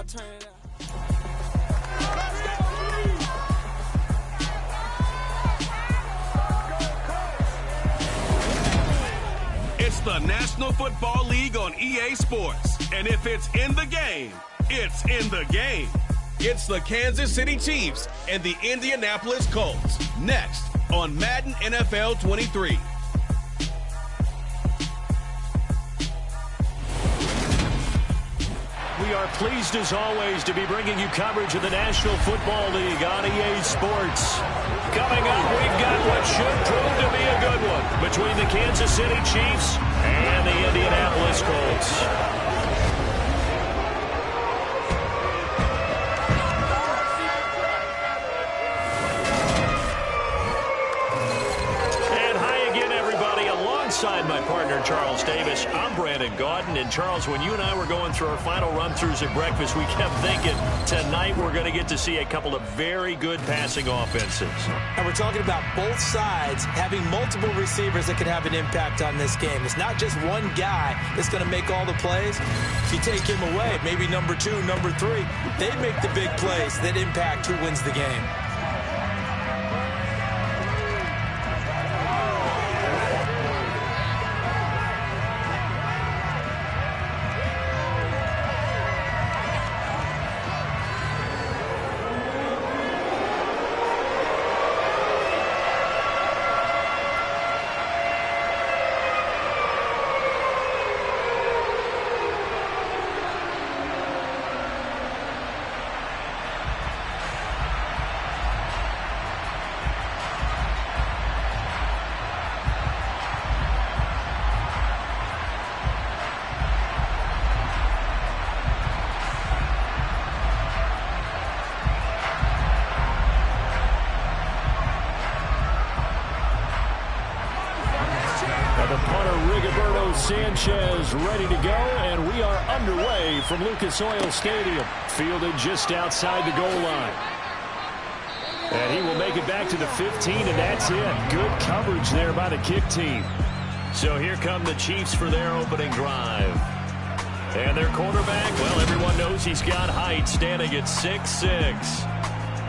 turn it up. It's the National Football League on EA Sports. And if it's in the game, it's in the game. It's the Kansas City Chiefs and the Indianapolis Colts. Next on Madden NFL 23. We are pleased as always to be bringing you coverage of the National Football League on EA Sports. Coming up, we've got what should prove to be a good one between the Kansas City Chiefs and the Indianapolis Colts. Alongside my partner, Charles Davis, I'm Brandon Gaudin. And Charles, when you and I were going through our final run-throughs at breakfast, we kept thinking tonight we're going to get to see a couple of very good passing offenses. And we're talking about both sides having multiple receivers that can have an impact on this game. It's not just one guy that's going to make all the plays. If you take him away, maybe number 2, number 3, they make the big plays that impact who wins the game. Sanchez ready to go, and we are underway from Lucas Oil Stadium, fielded just outside the goal line. And he will make it back to the 15, and that's it. Good coverage there by the kick team. So here come the Chiefs for their opening drive. And their quarterback, well, everyone knows he's got height, standing at 6'6".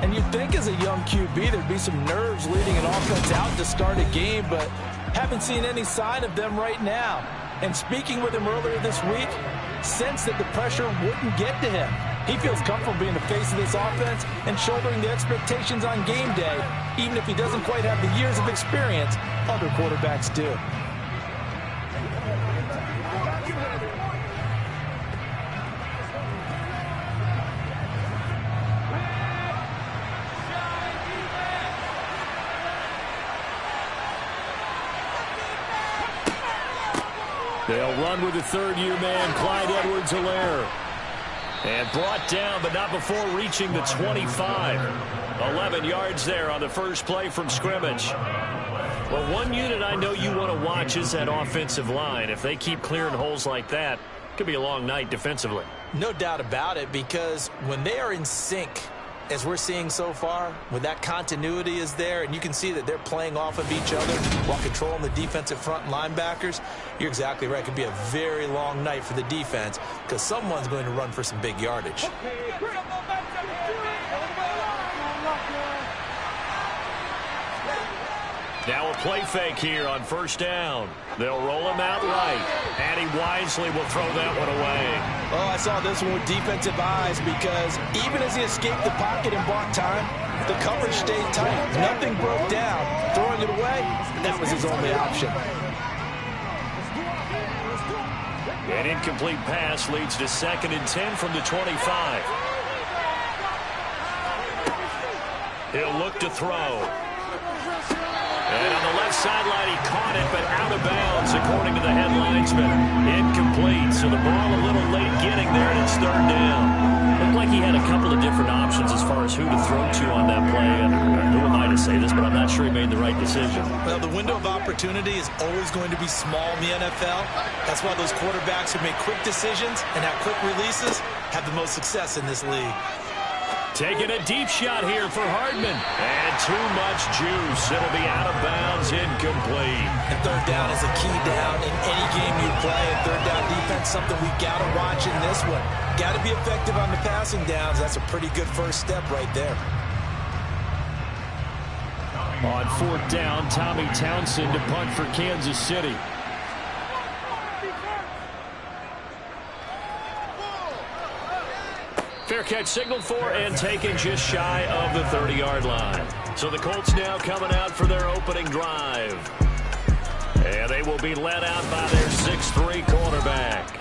And you'd think as a young QB there'd be some nerves leading an offense out to start a game, but haven't seen any sign of them right now. And speaking with him earlier this week, sensed that the pressure wouldn't get to him. He feels comfortable being the face of this offense and shouldering the expectations on game day, even if he doesn't quite have the years of experience other quarterbacks do. They'll run with the third-year man, Clyde Edwards-Helaire. And brought down, but not before reaching the 25. 11 yards there on the first play from scrimmage. Well, one unit I know you want to watch is that offensive line. If they keep clearing holes like that, it could be a long night defensively. No doubt about it, because when they are in sync, as we're seeing so far, when that continuity is there and you can see that they're playing off of each other while controlling the defensive front linebackers, you're exactly right. It could be a very long night for the defense because someone's going to run for some big yardage. Now a play fake here on first down. They'll roll him out right, and he wisely will throw that one away. Oh, I saw this one with defensive eyes because even as he escaped the pocket and bought time, the coverage stayed tight. Nothing broke down. Throwing it away, that was his only option. An incomplete pass leads to 2nd and 10 from the 25. He'll look to throw. And on the left sideline, he caught it, but out of bounds, according to the head linesman. Incomplete, so the ball a little late getting there, and it's 3rd down. Looked like he had a couple of different options as far as who to throw to on that play. And who am I to say this, but I'm not sure he made the right decision. Well, the window of opportunity is always going to be small in the NFL. That's why those quarterbacks who make quick decisions and have quick releases have the most success in this league. Taking a deep shot here for Hardman. And too much juice. It'll be out of bounds, incomplete. And third down is a key down in any game you play. And third down defense, something we've got to watch in this one. Got to be effective on the passing downs. That's a pretty good first step right there. On fourth down, Tommy Townsend to punt for Kansas City. Fair catch signaled for and taken just shy of the 30-yard line. So the Colts now coming out for their opening drive. And they will be led out by their 6'3 quarterback.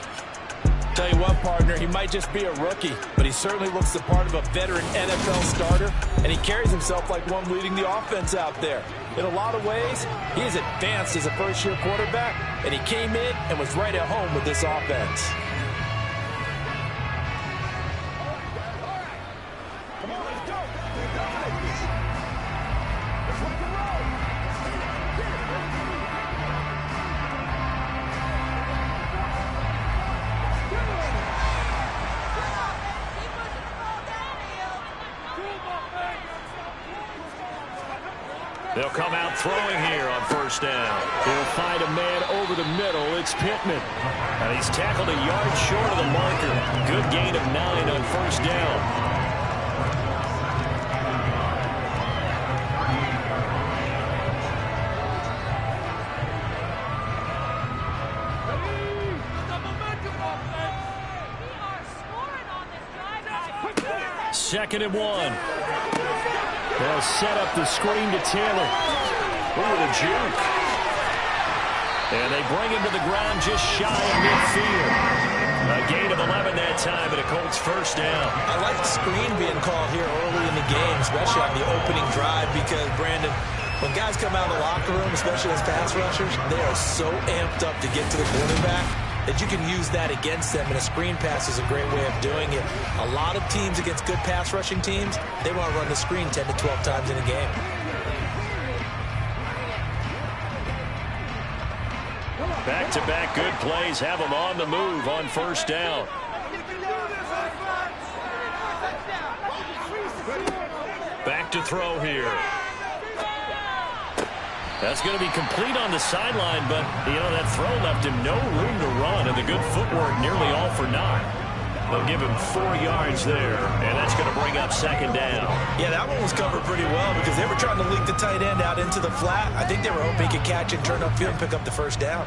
Tell you what, partner, he might just be a rookie, but he certainly looks the part of a veteran NFL starter, and he carries himself like one leading the offense out there. In a lot of ways, he is advanced as a first-year quarterback, and he came in and was right at home with this offense. They'll come out throwing here on first down. He'll find a man over the middle. It's Pittman. And he's tackled a yard short of the marker. Good gain of 9 on first down. Second and 1. They'll set up the screen to Taylor. Ooh, the juke. And they bring him to the ground just shy of midfield. A gain of 11 that time, and a Colts first down. I like the screen being called here early in the game, especially on the opening drive, because, Brandon, when guys come out of the locker room, especially as pass rushers, they are so amped up to get to the quarterback that you can use that against them, and a screen pass is a great way of doing it. A lot of teams against good pass rushing teams, they want to run the screen 10 to 12 times in a game. Back-to-back good plays have them on the move on first down. Back to throw here. That's going to be complete on the sideline, but, you know, that throw left him no room to run, and the good footwork nearly all for naught. They'll give him 4 yards there, and that's going to bring up second down. Yeah, that one was covered pretty well because they were trying to leak the tight end out into the flat. I think they were hoping he could catch and turn upfield and pick up the first down.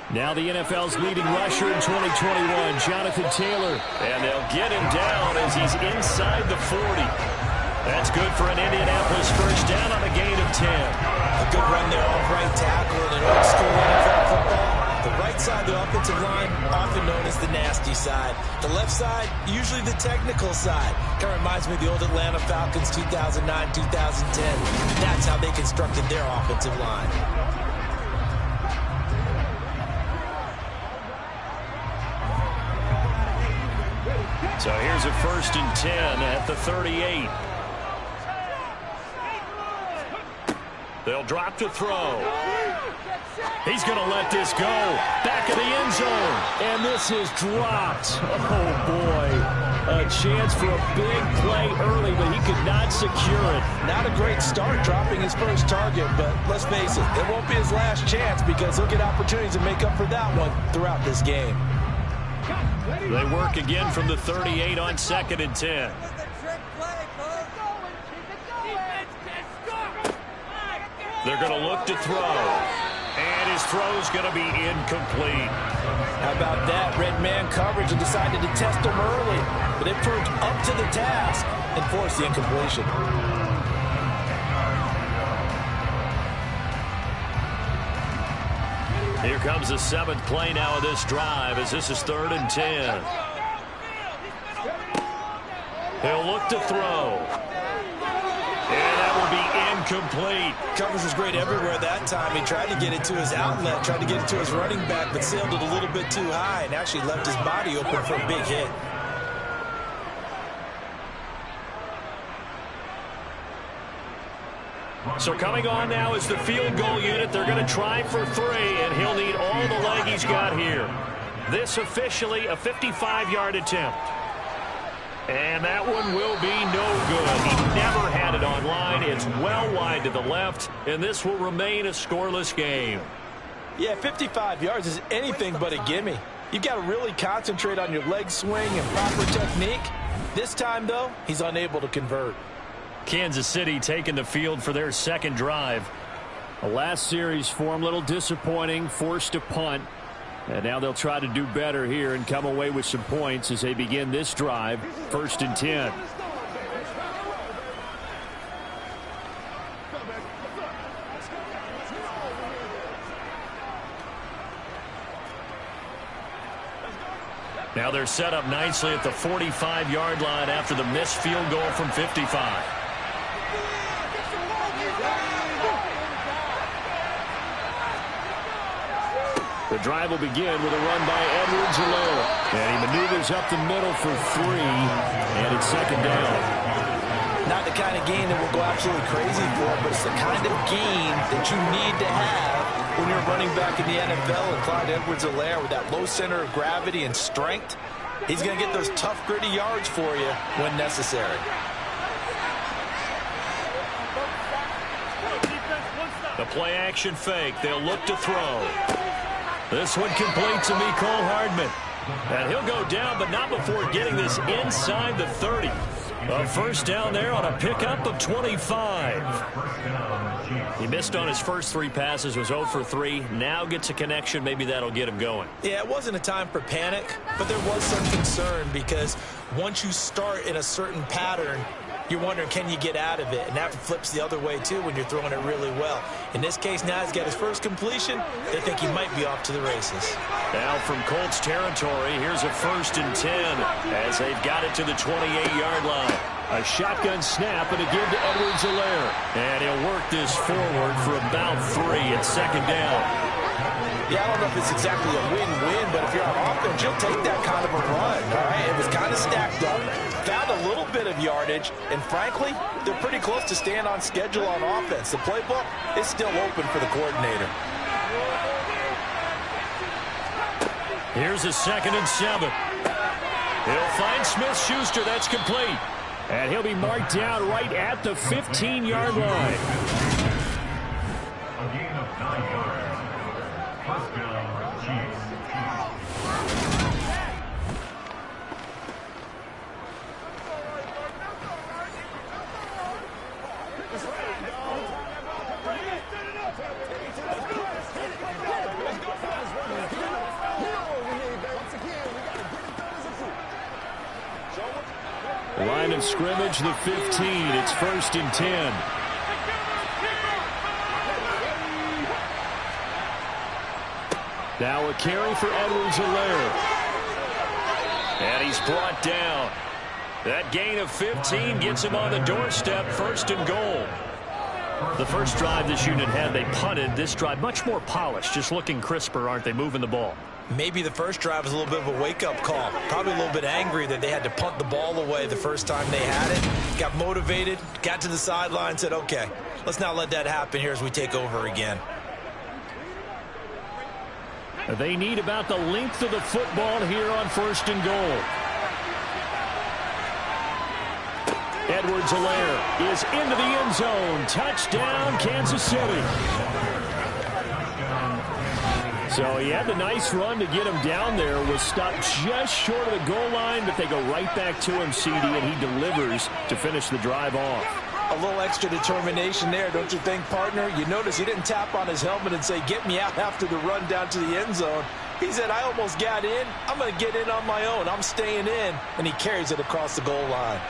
Now the NFL's leading rusher in 2021, Jonathan Taylor. And they'll get him down as he's inside the 40. That's good for an Indianapolis first down on a gain of 10. A good run there off right tackle in an old school NFL football. The right side of the offensive line, often known as the nasty side. The left side, usually the technical side. Kind of reminds me of the old Atlanta Falcons 2009-2010. That's how they constructed their offensive line. So here's a 1st and 10 at the 38. They'll drop to throw. He's going to let this go. Back of the end zone. And this is dropped. Oh, boy. A chance for a big play early, but he could not secure it. Not a great start dropping his first target, but let's face it, it won't be his last chance because he'll get opportunities to make up for that one throughout this game. They work again from the 38 on 2nd and 10. They're going to look to throw. And his throw's going to be incomplete. How about that? Red man coverage and decided to test him early. But it proved up to the task and forced the incompletion. Here comes the 7th play now of this drive as this is 3rd and 10. He'll look to throw. And that will be incomplete. Coverage was great everywhere that time. He tried to get it to his outlet, tried to get it to his running back, but sailed it a little bit too high and actually left his body open for a big hit. So coming on now is the field goal unit. They're going to try for 3, and he'll need all the leg he's got here. This officially a 55-yard attempt. And that one will be no good. He never had it on line. It's well wide to the left, and this will remain a scoreless game. Yeah, 55 yards is anything but a gimme. You've got to really concentrate on your leg swing and proper technique. This time, though, he's unable to convert. Kansas City taking the field for their second drive. The last series for him, a little disappointing, forced a punt. And now they'll try to do better here and come away with some points as they begin this drive, 1st and 10. Now they're set up nicely at the 45-yard line after the missed field goal from 55. The drive will begin with a run by Edwards-Helaire. And he maneuvers up the middle for 3, and it's 2nd down. Not the kind of gain that will go absolutely crazy for, but it's the kind of gain that you need to have when you're running back in the NFL. And Clyde Edwards-Helaire, with that low center of gravity and strength, he's going to get those tough, gritty yards for you when necessary. The play-action fake. They'll look to throw. This one complete to Mecole Hardman. And he'll go down, but not before getting this inside the 30. A 1st down there on a pickup of 25. He missed on his first 3 passes, was 0 for 3. Now gets a connection. Maybe that'll get him going. Yeah, it wasn't a time for panic, but there was some concern because once you start in a certain pattern, you're wondering, can you get out of it? And that flips the other way, too, when you're throwing it really well. In this case, now he's got his first completion. They think he might be off to the races. Now from Colts territory, here's a 1st and 10 as they've got it to the 28-yard line. A shotgun snap and a give to Edwards-Helaire. And he'll work this forward for about 3 at 2nd down. Yeah, I don't know if it's exactly a win-win, but if you're on offense, you'll take that kind of a run, all right? It was kind of stacked up, found a little bit of yardage, and frankly, they're pretty close to staying on schedule on offense. The playbook is still open for the coordinator. Here's a 2nd and 7. He'll find Smith-Schuster. That's complete. And he'll be marked down right at the 15-yard line. A gain of 9 yards. First down, Chiefs. Line of scrimmage, the 15. It's 1st and 10. Now a carry for Edwards-Helaire. And he's brought down. That gain of 15 gets him on the doorstep, 1st and goal. The first drive this unit had, they punted. This drive, much more polished, just looking crisper, aren't they, moving the ball? Maybe the first drive was a little bit of a wake-up call. Probably a little bit angry that they had to punt the ball away the first time they had it. Got motivated, got to the sideline, said, okay, let's not let that happen here as we take over again. They need about the length of the football here on 1st and goal. Edwards-Helaire is into the end zone. Touchdown, Kansas City. So he had the nice run to get him down there. Was stopped just short of the goal line, but they go right back to him, CD, and he delivers to finish the drive off. A little extra determination there, don't you think, partner? You notice he didn't tap on his helmet and say, get me out after the run down to the end zone. He said, I almost got in. I'm going to get in on my own. I'm staying in. And he carries it across the goal line.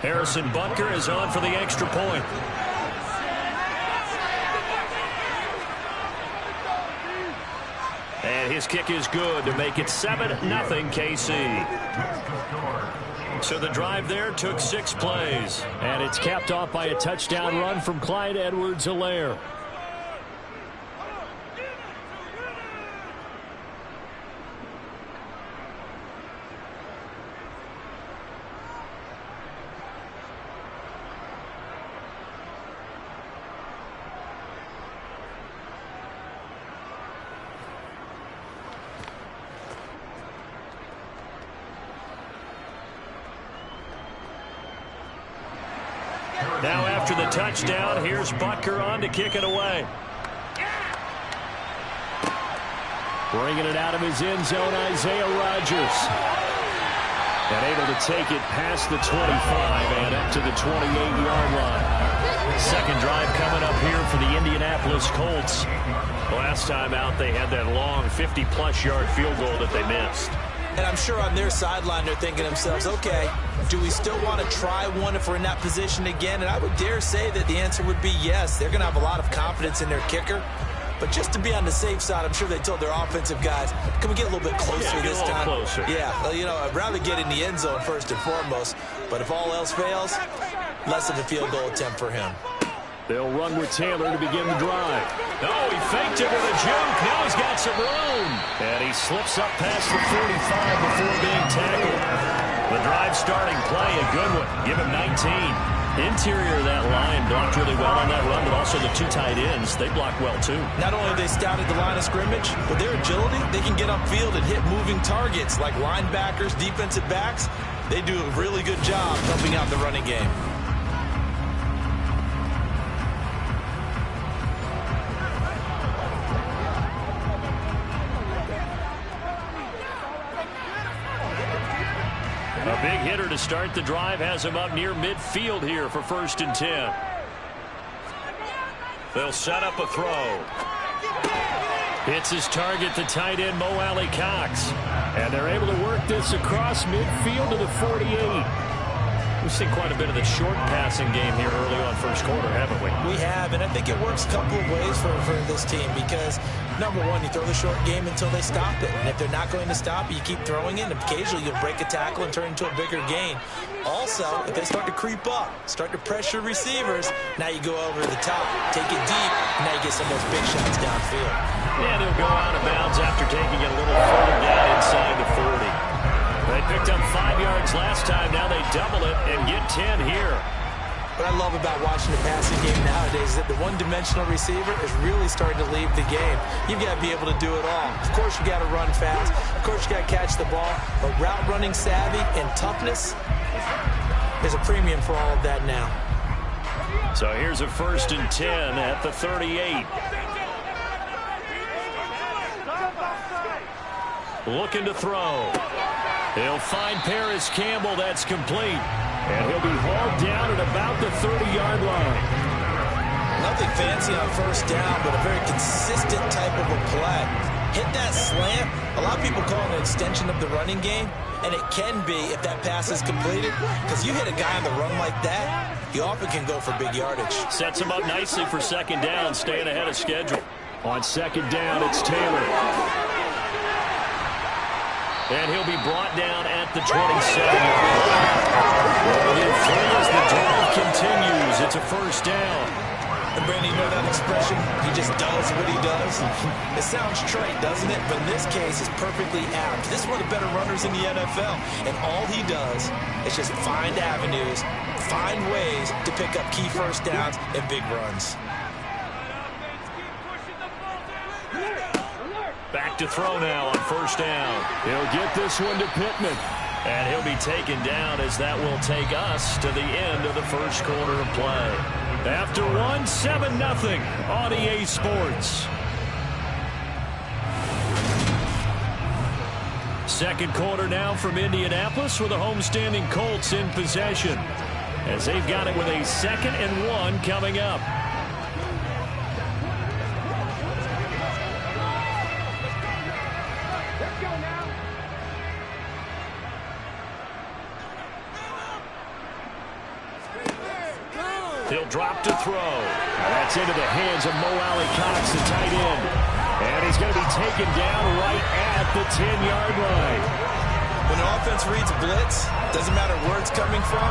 Harrison Butker is on for the extra point. And his kick is good to make it 7-0 KC. So the drive there took 6 plays. And it's capped off by a touchdown run from Clyde Edwards-Helaire. Now after the touchdown, here's Butker on to kick it away. Bringing it out of his end zone, Isaiah Rodgers. And able to take it past the 25 and up to the 28-yard line. Second drive coming up here for the Indianapolis Colts. Last time out, they had that long 50-plus yard field goal that they missed. And I'm sure on their sideline they're thinking to themselves, okay, do we still want to try one if we're in that position again? And I would dare say that the answer would be yes. They're going to have a lot of confidence in their kicker. But just to be on the safe side, I'm sure they told their offensive guys, can we get a little bit closer this time? Closer. Yeah, well, you know, I'd rather get in the end zone first and foremost. But if all else fails, less of a field goal attempt for him. They'll run with Taylor to begin the drive. Oh, he faked it with a juke. Now he's got some room. And he slips up past the 45 before being tackled. The drive starting play, a good one. Give him 19. Interior of that line blocked really well on that run, but also the two tight ends, they blocked well too. Not only have they scouted the line of scrimmage, but their agility, they can get upfield and hit moving targets like linebackers, defensive backs. They do a really good job helping out the running game. A big hitter to start the drive has him up near midfield here for 1st and 10. They'll set up a throw. Hits his target, the tight end, Mo Alley Cox. And they're able to work this across midfield to the 48. We've seen quite a bit of the short passing game here early on first quarter, haven't we? We have, and I think it works a couple of ways for this team because, number one, you throw the short game until they stop it. And if they're not going to stop it, you keep throwing it. And occasionally you'll break a tackle and turn into a bigger gain. Also, if they start to creep up, start to pressure receivers, now you go over the top, take it deep, and now you get some of those big shots downfield. And he'll go out of bounds after taking it a little further down inside the 40. They picked up 5 yards last time. Now they double it and get 10 here. What I love about watching the passing game nowadays is that the one-dimensional receiver is really starting to leave the game. You've got to be able to do it all. Of course, you got to run fast. Of course, you got to catch the ball. But route running savvy and toughness is a premium for all of that now. So here's a 1st and 10 at the 38. Looking to throw. He'll find Paris Campbell. That's complete. And he'll be hauled down at about the 30-yard line. Nothing fancy on 1st down, but a very consistent type of a play. Hit that slant. A lot of people call it an extension of the running game, and it can be if that pass is completed, because you hit a guy on the run like that, you often can go for big yardage. Sets him up nicely for 2nd down, staying ahead of schedule. On 2nd down, it's Taylor. And he'll be brought down at the 27-yard line. As the drive continues, it's a 1st down. And Brandon, you know that expression? He just does what he does. It sounds trite, doesn't it? But in this case, it's perfectly apt. This is one of the better runners in the NFL. And all he does is just find avenues, find ways to pick up key 1st downs and big runs. Back to throw now on 1st down. He'll get this one to Pittman. And he'll be taken down as that will take us to the end of the first quarter of play. After one, 7-0 on EA Sports. Second quarter now from Indianapolis with the homestanding Colts in possession, as they've got it with a 2nd and 1 coming up. He'll drop to throw. That's into the hands of Mo Alley Cox, the tight end. And he's going to be taken down right at the 10-yard line. When an offense reads blitz, doesn't matter where it's coming from,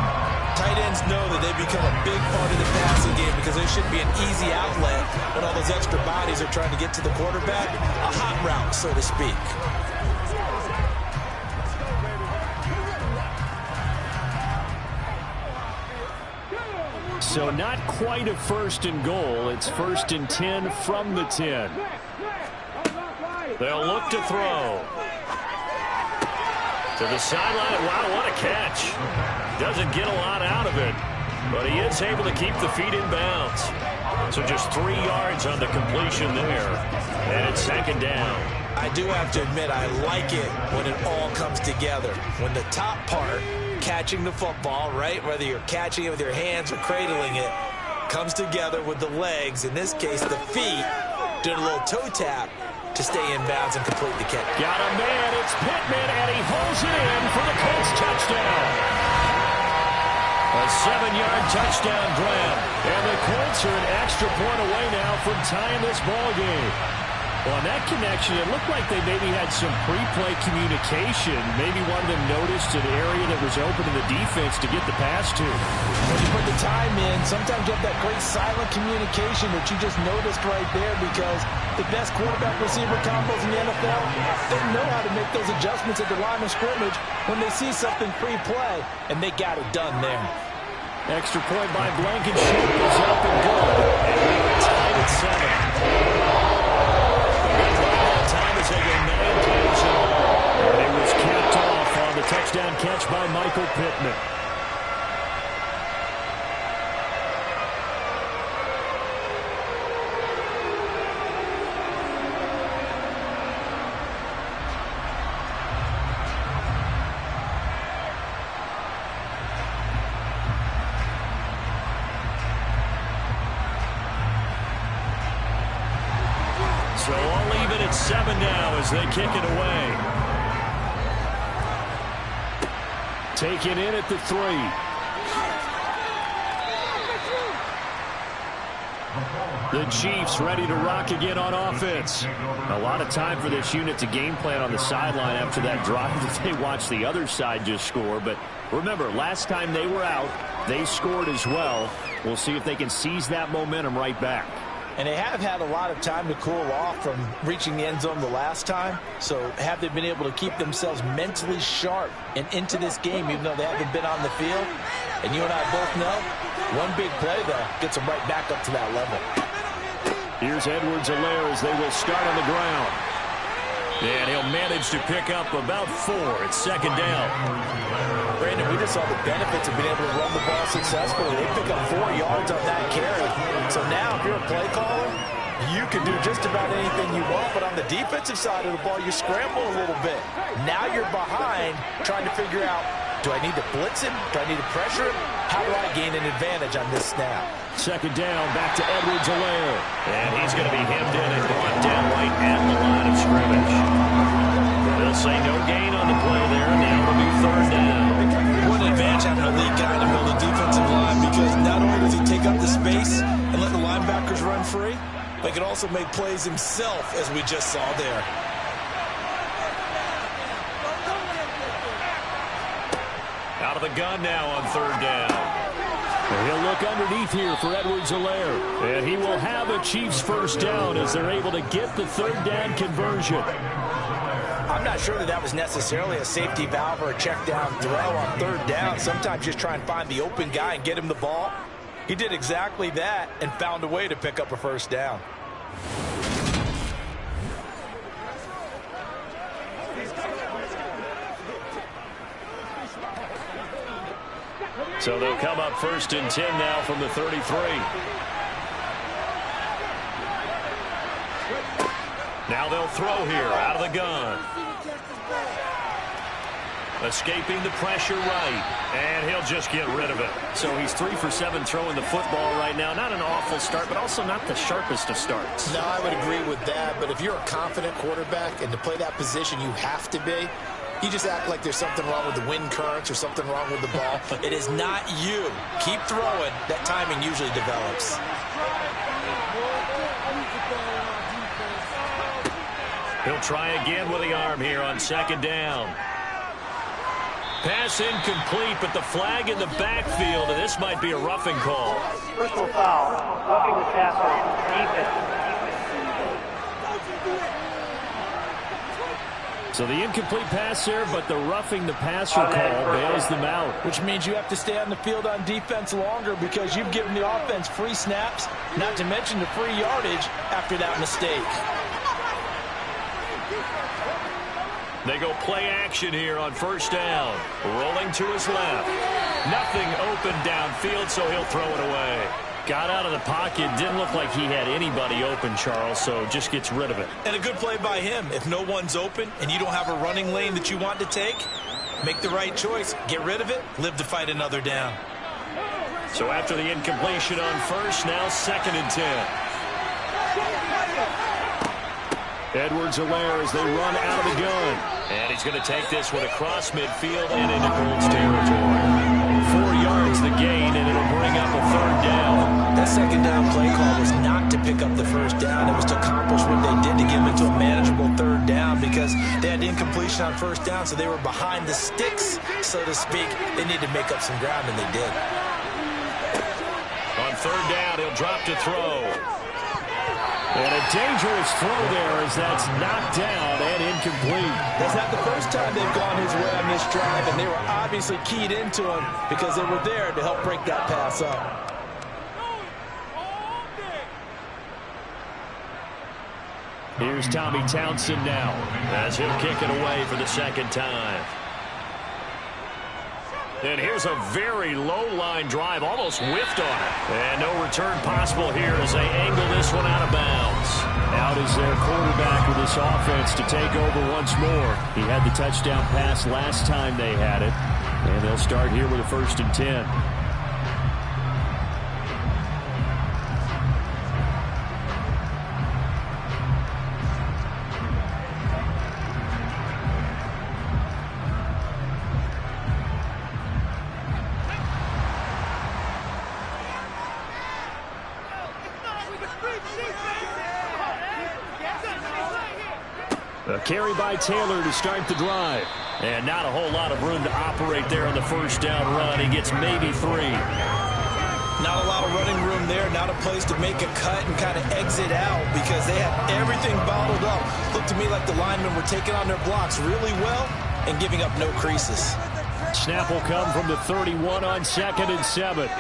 tight ends know that they become a big part of the passing game because there should be an easy outlet when all those extra bodies are trying to get to the quarterback. A hot route, so to speak. So not quite a 1st and goal. It's 1st and 10 from the 10. They'll look to throw. To the sideline. Wow, what a catch. Doesn't get a lot out of it. But he is able to keep the feet in bounds. So just 3 yards on the completion there. And it's second down. I do have to admit, I like it when it all comes together. When the top part, catching the football, right, whether you're catching it with your hands or cradling it, comes together with the legs, in this case the feet, doing a little toe tap to stay in bounds and complete the catch. Got a man, it's Pittman, and he holds it in for the Colts touchdown. A 7-yard touchdown grab. And the Colts are an extra point away now from tying this ball game. Well, on that connection, it looked like they maybe had some pre-play communication. Maybe one of them noticed an area that was open to the defense to get the pass to. When you put the time in, sometimes you have that great silent communication that you just noticed right there, because the best quarterback-receiver combos in the NFL, they know how to make those adjustments at the line of scrimmage when they see something pre-play, and they got it done there. Extra point by Blankenship is up and good. And we are tied at 7. Time as they go 9 plays in all. And it was capped off on the touchdown catch by Michael Pittman. So all even at 7 now as they kick it away. Taken in at the 3. The Chiefs ready to rock again on offense. A lot of time for this unit to game plan on the sideline after that drive that they watched the other side just score. But remember, last time they were out, they scored as well. We'll see if they can seize that momentum right back. And they have had a lot of time to cool off from reaching the end zone the last time. So have they been able to keep themselves mentally sharp and into this game, even though they haven't been on the field? And you and I both know, one big play, though, gets them right back up to that level. Here's Edwards-Helaire as they will start on the ground. And he'll manage to pick up about 4. It's second down. Brandon, we just saw the benefits of being able to run the ball successfully. They pick up 4 yards on that carry. So now, if you're a play caller, you can do just about anything you want. But on the defensive side of the ball, you scramble a little bit. Now you're behind trying to figure out, do I need to blitz him? Do I need to pressure him? How do I gain an advantage on this snap? Second down, back to Edwards-Helaire. And he's going to be hemmed in and brought down right at the line of scrimmage. They'll say no gain on the play there. Now it'll be third down. What an advantage having a elite guy in the middle of the defensive line, because not only does he take up the space and let the linebackers run free, but he can also make plays himself, as we just saw there. Out of the gun now on third down. He'll look underneath here for Edwards-Helaire. And he will have a Chiefs first down as they're able to get the third down conversion. I'm not sure that was necessarily a safety valve or a check down throw on third down. Sometimes just try and find the open guy and get him the ball. He did exactly that and found a way to pick up a first down. So they'll come up first and 10 now from the 33. Now they'll throw here out of the gun. Escaping the pressure right. And he'll just get rid of it. So he's 3 for 7 throwing the football right now. Not an awful start, but also not the sharpest of starts. No, I would agree with that. But if you're a confident quarterback and to play that position, you have to be. You just act like there's something wrong with the wind currents or something wrong with the ball. It is not you. Keep throwing. That timing usually develops. He'll try again with the arm here on second down. Pass incomplete, but the flag in the backfield, and this might be a roughing call. Personal foul. Roughing the passer. Defense. So the incomplete pass there, but the roughing the passer call bails them out. Which means you have to stay on the field on defense longer because you've given the offense free snaps, not to mention the free yardage after that mistake. They go play action here on first down. Rolling to his left. Nothing open downfield, so he'll throw it away. Got out of the pocket. Didn't look like he had anybody open, Charles, so just gets rid of it. And a good play by him. If no one's open and you don't have a running lane that you want to take, make the right choice. Get rid of it. Live to fight another down. So after the incompletion on first, now 2nd and 10. Edwards-Helaire as they run out of the gun. And he's going to take this one across midfield and into Colts territory. 4 yards the gain, and it'll bring up a 3rd down. That 2nd down play call was not to pick up the 1st down. It was to accomplish what they did to get them into a manageable 3rd down because they had incompletion on 1st down, so they were behind the sticks, so to speak. They needed to make up some ground, and they did. On 3rd down, he'll drop to throw. And a dangerous throw there as that's knocked down and incomplete. That's not the first time they've gone his way on this drive, and they were obviously keyed into him because they were there to help break that pass up. Here's Tommy Townsend now as he'll kick it away for the 2nd time. And here's a very low-line drive, almost whiffed on it. And no return possible here as they angle this one out of bounds. Out is their quarterback with this offense to take over once more. He had the touchdown pass last time they had it. And they'll start here with a 1st and 10. A carry by Taylor to start the drive. And not a whole lot of room to operate there on the 1st down run. He gets maybe 3. Not a lot of running room there. Not a place to make a cut and kind of exit out because they had everything bottled up. Looked to me like the linemen were taking on their blocks really well and giving up no creases. Snap will come from the 31 on 2nd and 7.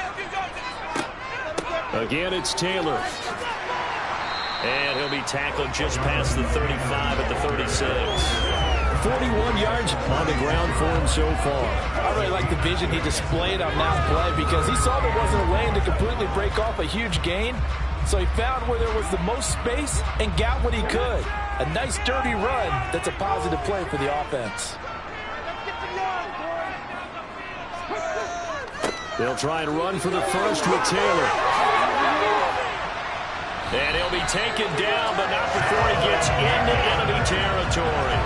Again, it's Taylor. And he'll be tackled just past the 35 at the 36. 41 yards on the ground for him so far. I really like the vision he displayed on that play because he saw there wasn't a lane to completely break off a huge gain. So he found where there was the most space and got what he could. A nice, dirty run that's a positive play for the offense. They'll try and run for the first with Taylor. And he'll be taken down, but not before he gets into enemy territory.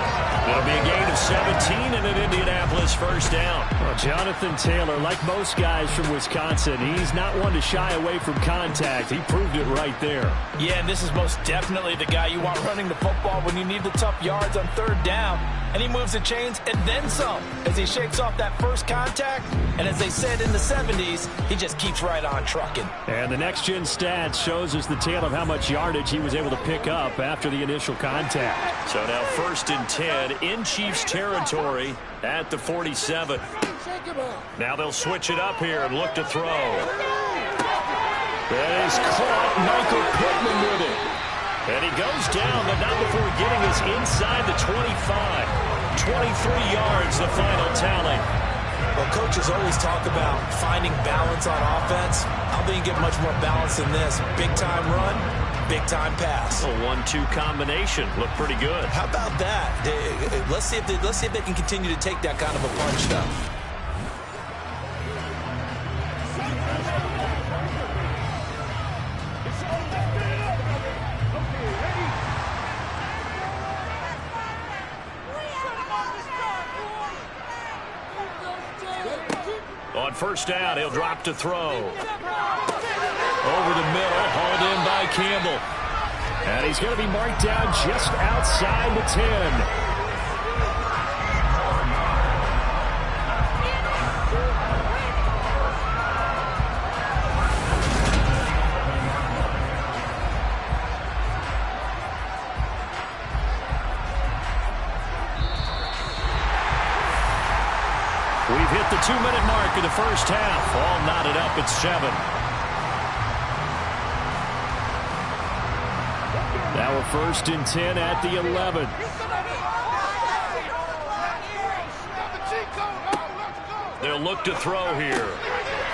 It'll be a gain of 17 and an Indianapolis 1st down. Well, Jonathan Taylor, like most guys from Wisconsin, he's not one to shy away from contact. He proved it right there. Yeah, and this is most definitely the guy you want running the football when you need the tough yards on 3rd down. And he moves the chains and then some as he shakes off that first contact. And as they said in the 70s, he just keeps right on trucking. And the next-gen stats shows us the tale of how much yardage he was able to pick up after the initial contact. So now 1st and 10 in Chiefs territory at the 47. Now they'll switch it up here and look to throw. That is caught. Michael Pittman with it. And he goes down, but not before getting us inside the 25. 23 yards, the final tally. Well, coaches always talk about finding balance on offense. I think you get much more balance than this. Big-time run, big-time pass. A 1-2 combination. Looked pretty good. How about that? Let's see if they can continue to take that kind of a punch, though. On 1st down, he'll drop to throw. Over the middle, hauled in by Campbell. And he's going to be marked down just outside the 10. We've hit the 2-minute mark of the 1st half. All knotted up at 7. Now a 1st and 10 at the 11. They'll look to throw here.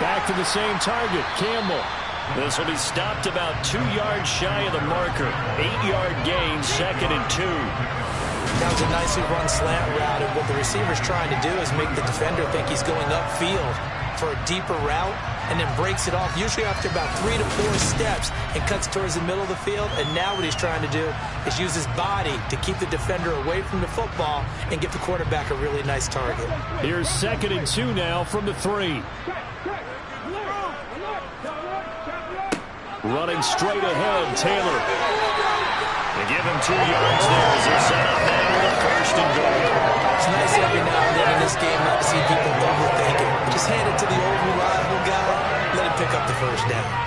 Back to the same target, Campbell. This will be stopped about 2 yards shy of the marker. 8-yard gain, 2nd and 2. That was a nicely run slant route, and what the receiver's trying to do is make the defender think he's going upfield for a deeper route, and then breaks it off, usually after about 3 to 4 steps, and cuts towards the middle of the field. And now what he's trying to do is use his body to keep the defender away from the football and give the quarterback a really nice target. Here's 2nd and 2 now from the 3. Running straight ahead, Taylor. They give him 2 yards there as they're set up now with 1st and goal. It's nice every now and then in this game not to see people overthinking. Just hand it to the old reliable guy, let him pick up the 1st down.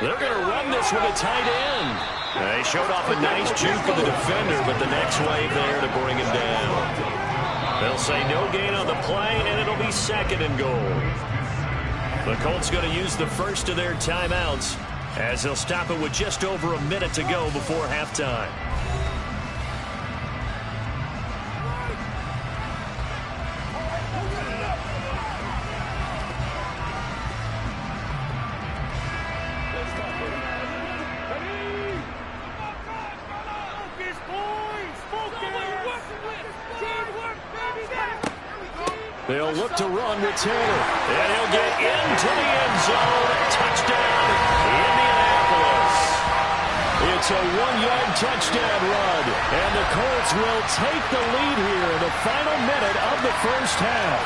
They're going to run this with a tight end. They showed off a nice juke of the defender, but the next wave there to bring him down. They'll say no gain on the play, and it'll be 2nd and goal. The Colts going to use the 1st of their timeouts as they'll stop it with just over a minute to go before halftime. They'll look to run with Taylor. And he'll get into the end zone. Touchdown, Indianapolis. It's a 1-yard touchdown run. And the Colts will take the lead here in the final minute of the 1st half.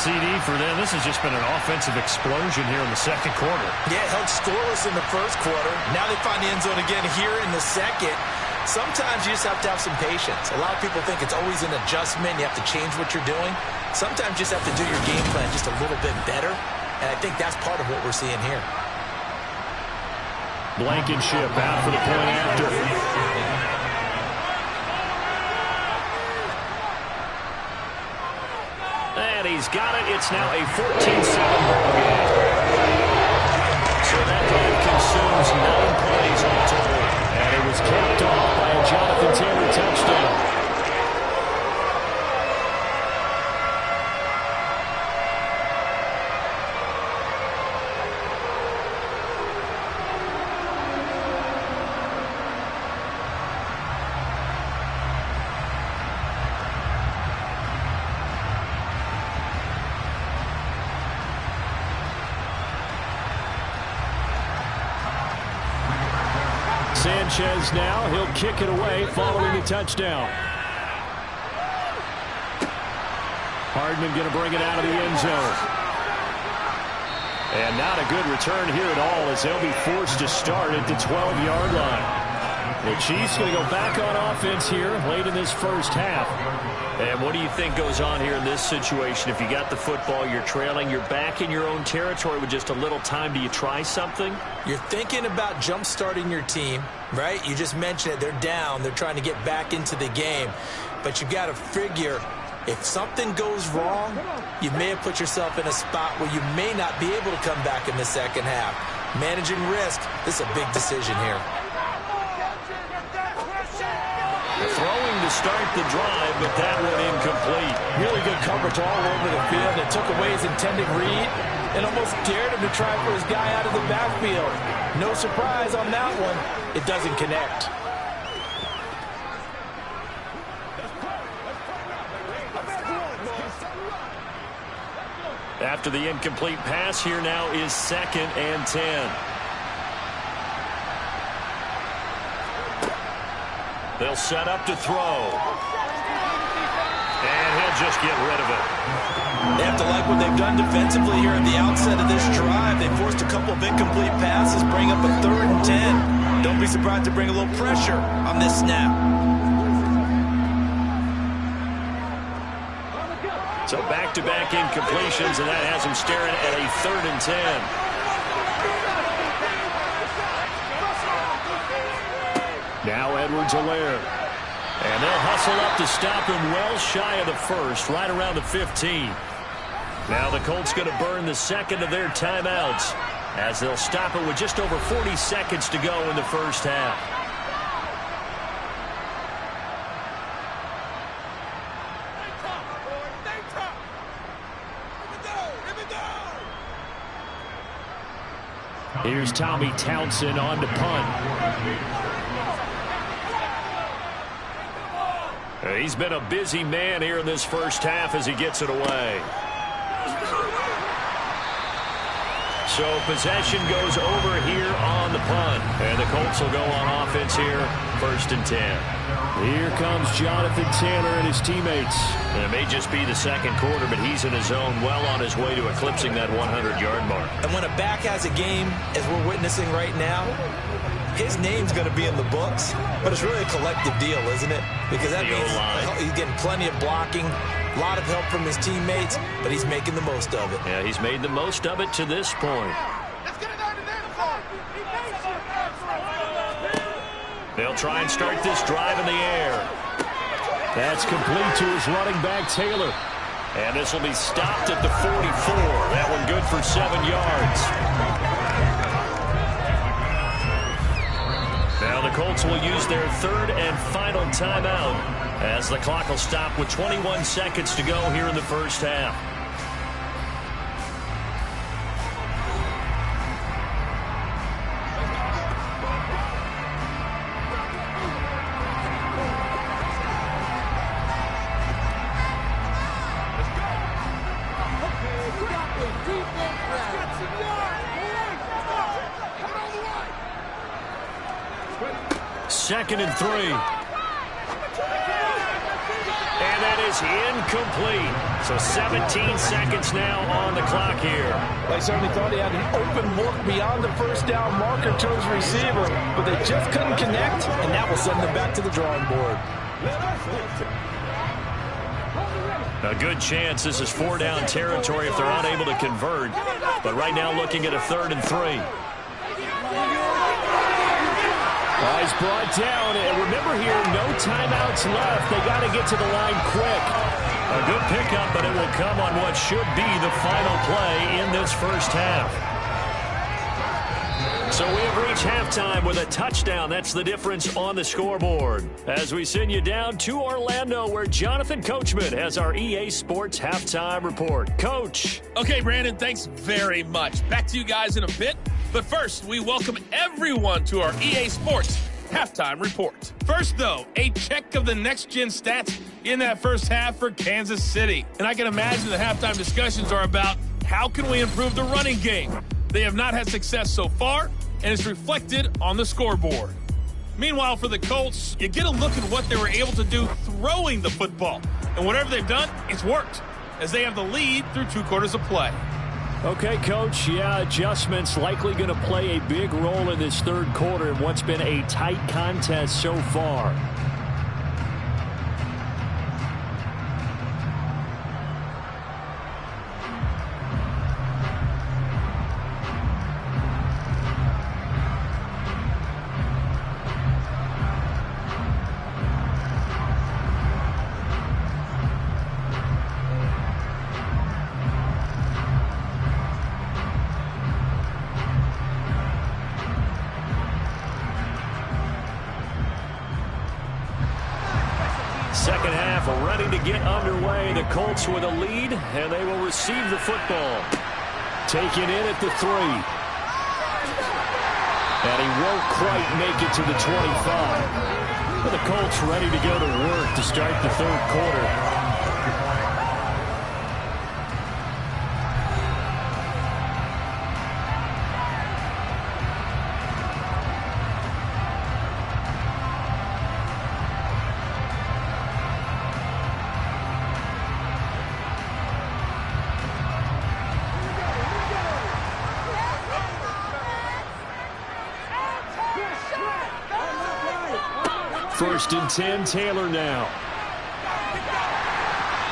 CD for them, this has just been an offensive explosion here in the 2nd quarter. Yeah, held scoreless in the 1st quarter. Now they find the end zone again here in the 2nd. Sometimes you just have to have some patience. A lot of people think it's always an adjustment. You have to change what you're doing. Sometimes you just have to do your game plan just a little bit better. And I think that's part of what we're seeing here. Blankenship out for the point after. And he's got it. It's now a 14-7 ball game. So that drive consumes 9 plays all total. And it was capped off by a Jonathan Taylor touchdown. Sanchez now, he'll kick it away following the touchdown. Hardman going to bring it out of the end zone. And not a good return here at all as they'll be forced to start at the 12-yard line. The Chiefs going to go back on offense here late in this 1st half. And what do you think goes on here in this situation? If you got the football, you're trailing, you're back in your own territory with just a little time. Do you try something? You're thinking about jump-starting your team, right? You just mentioned it. They're down. They're trying to get back into the game. But you've got to figure if something goes wrong, you may have put yourself in a spot where you may not be able to come back in the 2nd half. Managing risk, this is a big decision here. Throwing to start the drive, but that one incomplete. Really good coverage all over the field. It took away his intended read and almost dared him to try for his guy out of the backfield. No surprise on that one. It doesn't connect. After the incomplete pass, here now is 2nd and 10. They'll set up to throw. And he'll just get rid of it. They have to like what they've done defensively here at the outset of this drive. They forced a couple of incomplete passes, bring up a 3rd and 10. Don't be surprised to bring a little pressure on this snap. So back-to-back incompletions, and that has him staring at a 3rd and 10. Now Edwards-Helaire. And they'll hustle up to stop him well shy of the first, right around the 15. Now the Colts going to burn the second of their timeouts as they'll stop it with just over 40 seconds to go in the first half. Here's Tommy Townsend on to punt. He's been a busy man here in this first half as he gets it away. So possession goes over here on the punt. And the Colts will go on offense here, 1st and 10. Here comes Jonathan Taylor and his teammates. And it may just be the second quarter, but he's in his zone, well on his way to eclipsing that 100-yard mark. And when a back has a game, as we're witnessing right now, his name's going to be in the books, but it's really a collective deal, isn't it? Because that means he's getting plenty of blocking, a lot of help from his teammates, but he's making the most of it. Yeah, he's made the most of it to this point. They'll try and start this drive in the air. That's complete to his running back, Taylor. And this will be stopped at the 44. That one good for 7 yards. Now the Colts will use their 3rd and final timeout as the clock will stop with 21 seconds to go here in the first half. Second and 3. And that is incomplete. So 17 seconds now on the clock here. They certainly thought he had an open look beyond the first down marker to his receiver, but they just couldn't connect, and that will send them back to the drawing board. A good chance this is 4-down territory if they're unable to convert. But right now looking at a 3rd and 3. He's brought down, and remember here, no timeouts left. They got to get to the line quick. A good pickup, but it will come on what should be the final play in this first half. So we have reached halftime with a touchdown. That's the difference on the scoreboard. As we send you down to Orlando, where Jonathan Coachman has our EA Sports Halftime Report. Coach. Okay, Brandon, thanks very much. Back to you guys in a bit. But first, we welcome everyone to our EA Sports Halftime Report. First, though, a check of the next-gen stats in that first half for Kansas City. And I can imagine the halftime discussions are about how can we improve the running game. They have not had success so far, and it's reflected on the scoreboard. Meanwhile, for the Colts, you get a look at what they were able to do throwing the football. And whatever they've done, it's worked, as they have the lead through 2 quarters of play. Okay, Coach, yeah, adjustments likely going to play a big role in this 3rd quarter in what's been a tight contest so far. Second half ready to get underway. The Colts with a lead, and they will receive the football. Taken in at the 3. And he won't quite make it to the 25. But the Colts ready to go to work to start the 3rd quarter. First and 10, Taylor now.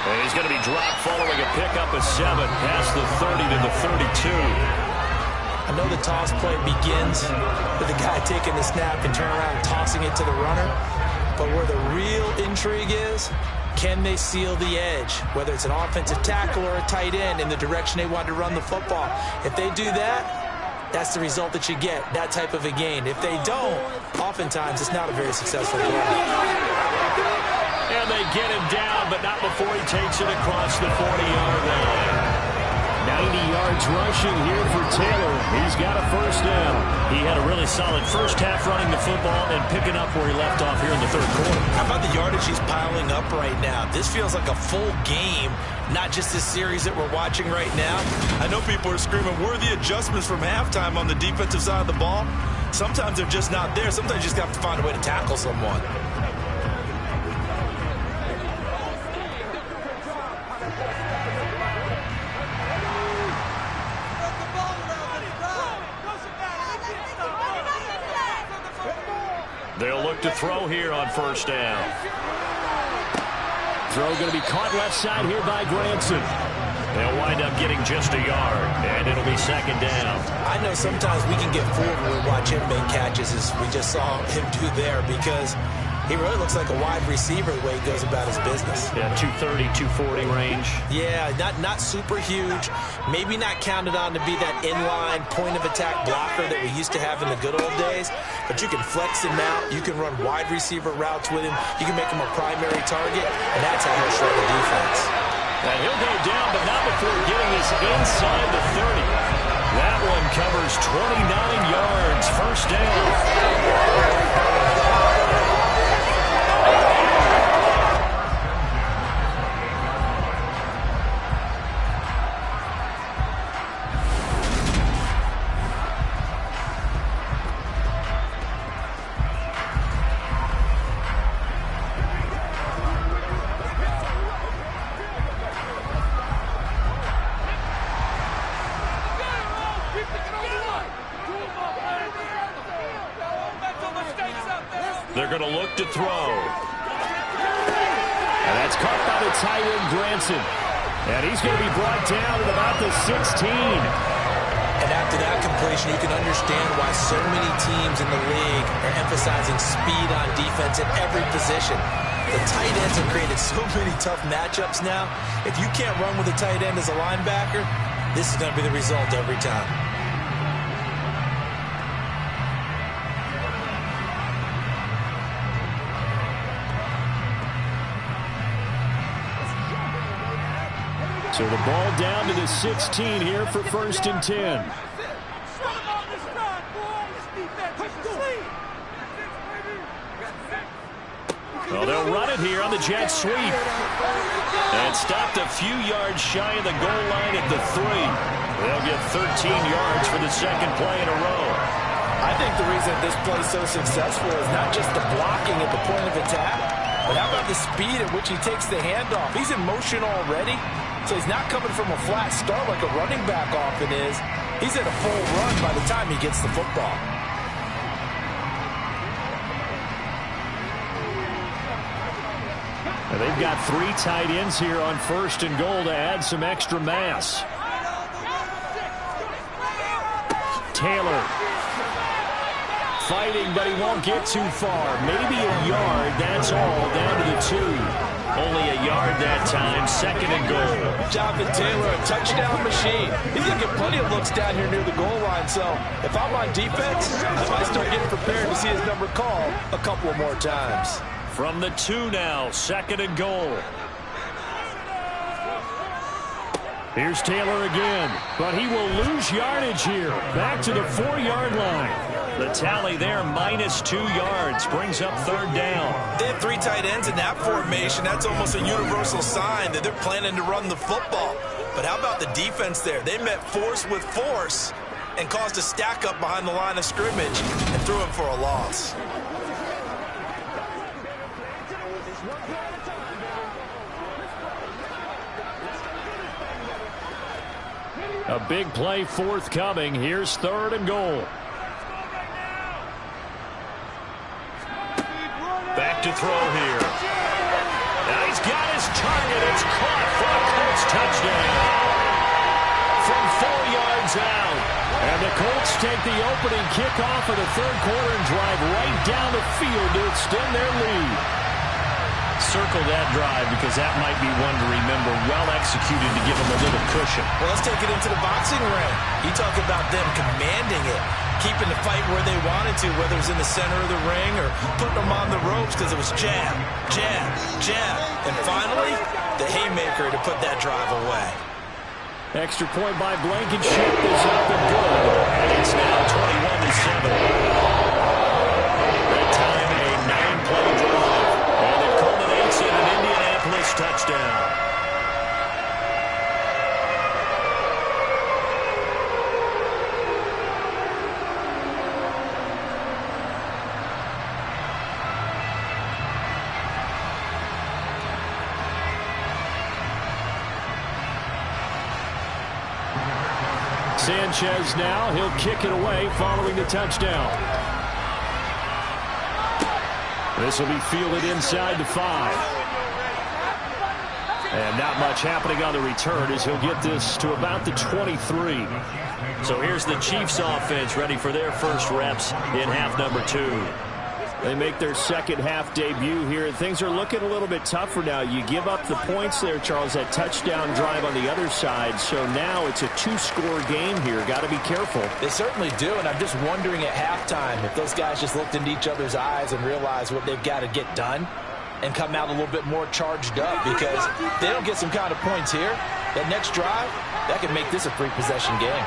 And he's going to be dropped following a pickup of 7 past the 30 to the 32. I know the toss play begins with the guy taking the snap and turn around and tossing it to the runner. But where the real intrigue is, can they seal the edge, whether it's an offensive tackle or a tight end, in the direction they want to run the football? If they do that, that's the result that you get, that type of a gain. If they don't, oftentimes it's not a very successful play. And they get him down, but not before he takes it across the 40-yard line. 90 yards rushing here for Taylor. He's got a first down. He had a really solid first half running the football and picking up where he left off here in the third quarter. How about the yardage he's piling up right now? This feels like a full game, not just this series that we're watching right now. I know people are screaming, worthy adjustments from halftime on the defensive side of the ball. Sometimes they're just not there. Sometimes you just have to find a way to tackle someone. They'll look to throw here on first down. Throw going to be caught left side here by Granson. They'll wind up getting just a yard, and it'll be second down. I know sometimes we can get fooled when we watch him make catches, as we just saw him do there, because he really looks like a wide receiver the way he goes about his business. Yeah, 230, 240 range. Yeah, not super huge. Maybe not counted on to be that inline point-of-attack blocker that we used to have in the good old days. But you can flex him out. You can run wide receiver routes with him. You can make him a primary target, and that's how he'll shred the defense. And he'll go down, but not before getting this inside the 30. That one covers 29 yards. First down. They're going to look to throw. And that's caught by the tight end, Granson. And he's going to be brought down at about the 16. And after that completion, you can understand why so many teams in the league are emphasizing speed on defense at every position. The tight ends have created so many tough matchups now. If you can't run with a tight end as a linebacker, this is going to be the result every time. So the ball down to the 16 here for first and 10. Well, they'll run it here on the jet sweep. And stopped a few yards shy of the goal line at the 3. They'll get 13 yards for the second play in a row. I think the reason this play is so successful is not just the blocking at the point of attack, but how about the speed at which he takes the handoff? He's in motion already, so he's not coming from a flat start like a running back often is. He's at a full run by the time he gets the football. Now they've got 3 tight ends here on first and goal to add some extra mass. Taylor fighting, but he won't get too far. Maybe a yard, that's all, down to the 2. Only a yard that time, second and goal. Jonathan Taylor, a touchdown machine. He's going to get plenty of looks down here near the goal line, so if I'm on defense, I might start getting prepared to see his number called a couple of more times. From the 2 now, second and goal. Here's Taylor again, but he will lose yardage here. Back to the 4-yard line. The tally there, -2 yards, brings up third down. They have 3 tight ends in that formation. That's almost a universal sign that they're planning to run the football. But how about the defense there? They met force with force and caused a stack up behind the line of scrimmage and threw him for a loss. A big play forthcoming. Here's third and goal. Back to throw here. Now he's got his target. It's caught for a Colts touchdown. From 4 yards runs out. And the Colts take the opening kickoff of the third quarter and drive right down the field to extend their lead. Circle that drive because that might be one to remember. Well executed to give them a little cushion. Well, let's take it into the boxing ring. You talk about them commanding it, keeping the fight where they wanted to, whether it was in the center of the ring or putting them on the ropes because it was jab, jab, jab. And finally, the haymaker to put that drive away. Extra point by Blankenship is up and good. And it's now 21-7. That time a 9-play drive. And it culminates in an Indianapolis touchdown. Sanchez now, he'll kick it away following the touchdown. This will be fielded inside the 5. And not much happening on the return as he'll get this to about the 23. So here's the Chiefs offense ready for their first reps in half number 2. They make their second half debut here, and things are looking a little bit tougher now. You give up the points there, Charles, that touchdown drive on the other side. So now it's a 2-score game here. Got to be careful. They certainly do, and I'm just wondering at halftime if those guys just looked into each other's eyes and realized what they've got to get done and come out a little bit more charged up, because if they don't get some kind of points here, that next drive, that could make this a 3-possession game.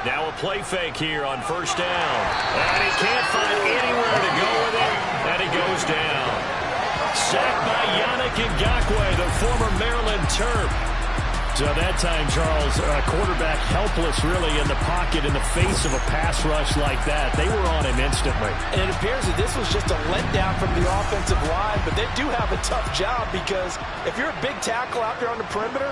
Now a play fake here on first down. And he can't find anywhere to go with it. And he goes down. Sacked by Yannick Ngakoue, the former Maryland Terp. So that time, Charles, quarterback helpless really in the pocket in the face of a pass rush like that. They were on him instantly. And it appears that this was just a letdown from the offensive line, but they do have a tough job, because if you're a big tackle out there on the perimeter,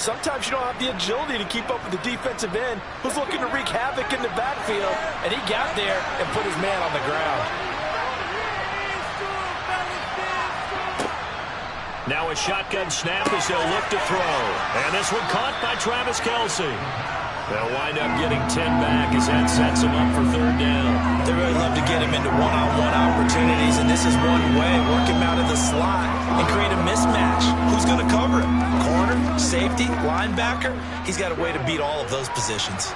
sometimes you don't have the agility to keep up with the defensive end who's looking to wreak havoc in the backfield, and he got there and put his man on the ground. Now a shotgun snap as they'll look to throw. And this one caught by Travis Kelce. They'll wind up getting 10 back as that sets them up for third down. They really love to get him into one-on-one opportunities, and this is one way. Work him out of the slot and create a mismatch. Who's going to cover him? Corner, safety, linebacker? He's got a way to beat all of those positions.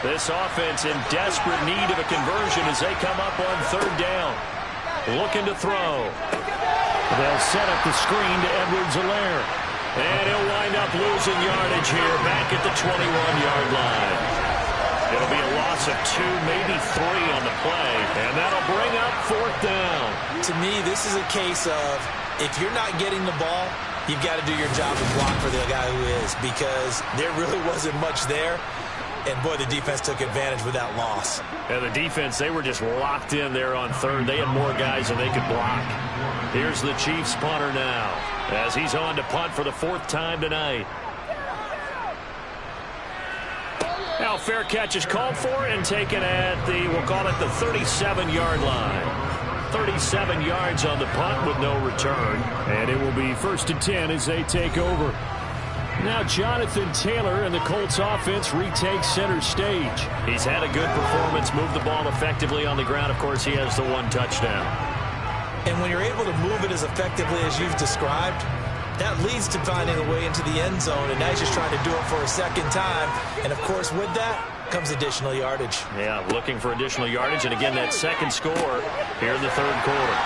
This offense in desperate need of a conversion as they come up on third down. Looking to throw. They'll set up the screen to Edwards-Helaire. And he'll wind up losing yardage here back at the 21-yard line. It'll be a loss of 2, maybe 3 on the play. And that'll bring up fourth down. To me, this is a case of if you're not getting the ball, you've got to do your job and block for the guy who is, because there really wasn't much there. And, boy, the defense took advantage with that loss. And the defense, they were just locked in there on third. They had more guys than they could block. Here's the Chiefs punter now as he's on to punt for the 4th time tonight. Now fair catch is called for and taken at the, we'll call it the 37-yard line. 37 yards on the punt with no return. And it will be 1st and 10 as they take over. Now Jonathan Taylor and the Colts offense retake center stage. He's had a good performance, moved the ball effectively on the ground. Of course, he has the 1 touchdown. And when you're able to move it as effectively as you've described, that leads to finding a way into the end zone, and now he's just trying to do it for a second time. And, of course, with that comes additional yardage. Yeah, looking for additional yardage, and again, that second score here in the third quarter.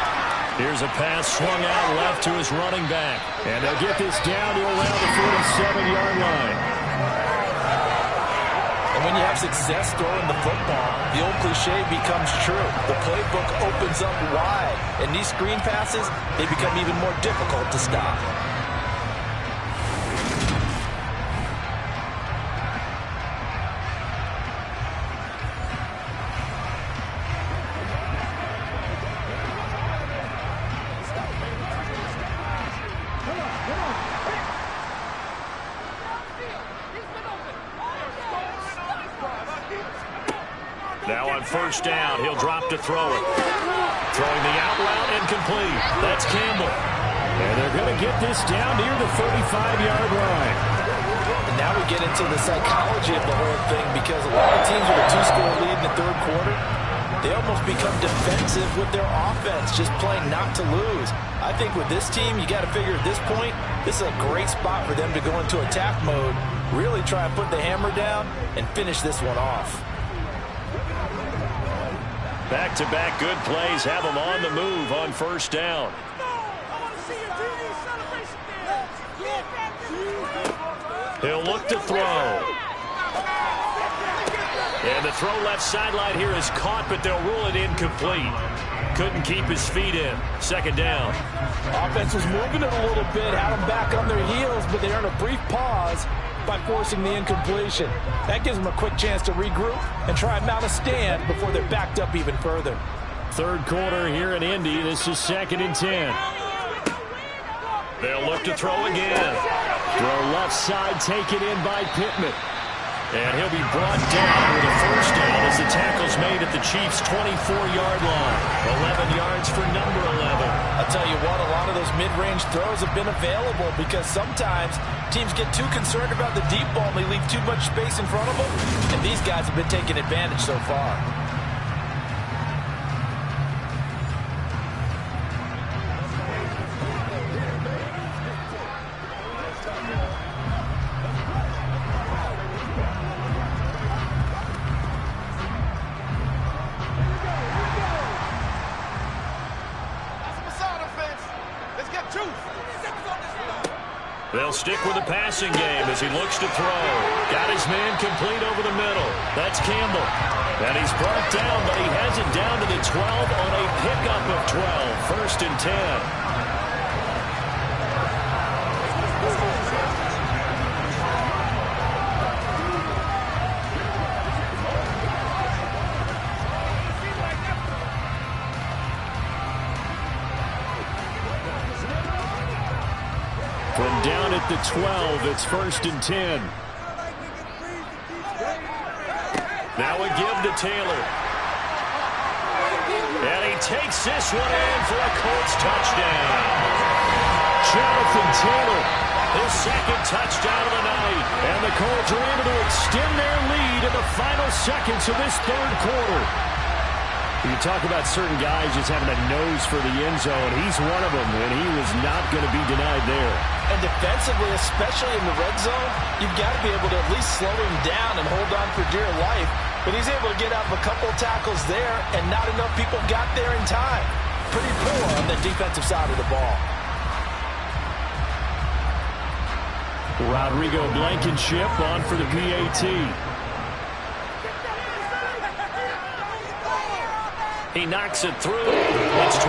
Here's a pass swung out left to his running back. And they'll get this down to around the 47-yard line. And when you have success throwing the football, the old cliche becomes true. The playbook opens up wide. And these screen passes, they become even more difficult to stop. Now on first down, he'll drop to throw it. Throwing the out route incomplete. That's Campbell. And they're going to get this down near the 35-yard line. And now we get into the psychology of the whole thing, because a lot of teams with a 2-score lead in the third quarter, they almost become defensive with their offense, just playing not to lose. I think with this team, you got to figure at this point, this is a great spot for them to go into attack mode, really try and put the hammer down and finish this one off. Back-to-back good plays have them on the move on first down. He'll look to throw. And the throw left sideline here is caught, but they'll rule it incomplete. Couldn't keep his feet in. Second down. Offense was moving it a little bit, had them back on their heels, but they earned a brief pause by forcing the incompletion. That gives them a quick chance to regroup and try and mount a stand before they're backed up even further. Third quarter here in Indy. This is 2nd and 10. They'll look to throw again. Throw left side taken in by Pittman. And he'll be brought down with a first down as the tackle's made at the Chiefs' 24-yard line. 11 yards for number 11. I'll tell you what, a lot of those mid-range throws have been available because sometimes teams get too concerned about the deep ball and they leave too much space in front of them. And these guys have been taking advantage so far. They'll stick with the passing game as he looks to throw. Got his man complete over the middle. That's Campbell. And he's brought down, but he has it down to the 12 on a pickup of 12. 1st and 10. From down at the 12, it's 1st and 10. Now a give to Taylor. And he takes this one in for a Colts touchdown. Jonathan Taylor, His second touchdown of the night. and the Colts are able to extend their lead in the final seconds of this third quarter. You talk about certain guys just having a nose for the end zone. He's one of them, and he was not going to be denied there. And defensively, especially in the red zone, you've got to be able to at least slow him down and hold on for dear life. But he's able to get out of a couple of tackles there, and not enough people got there in time. Pretty poor on the defensive side of the ball. Rodrigo Blankenship on for the PAT. He knocks it through. It's 28-7.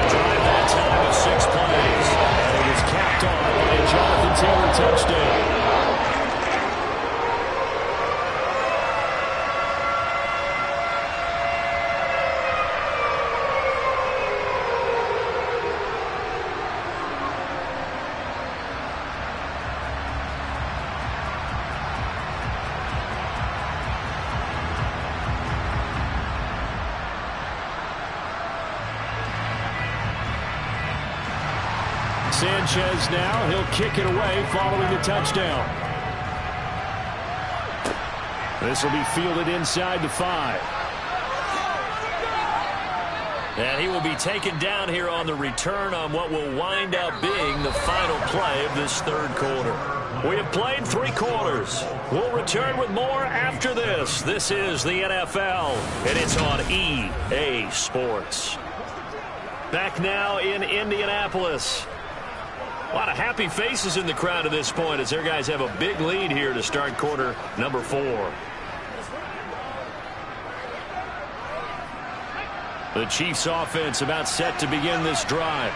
Drive that time of 6 plays. And it was capped off by a Jonathan Taylor touchdown. Sanchez now, he'll kick it away following the touchdown. This will be fielded inside the 5. And he will be taken down here on the return on what will wind up being the final play of this third quarter. We have played 3 quarters. We'll return with more after this. This is the NFL, and it's on EA Sports. Back now in Indianapolis. A lot of happy faces in the crowd at this point as their guys have a big lead here to start quarter number 4. The Chiefs offense about set to begin this drive.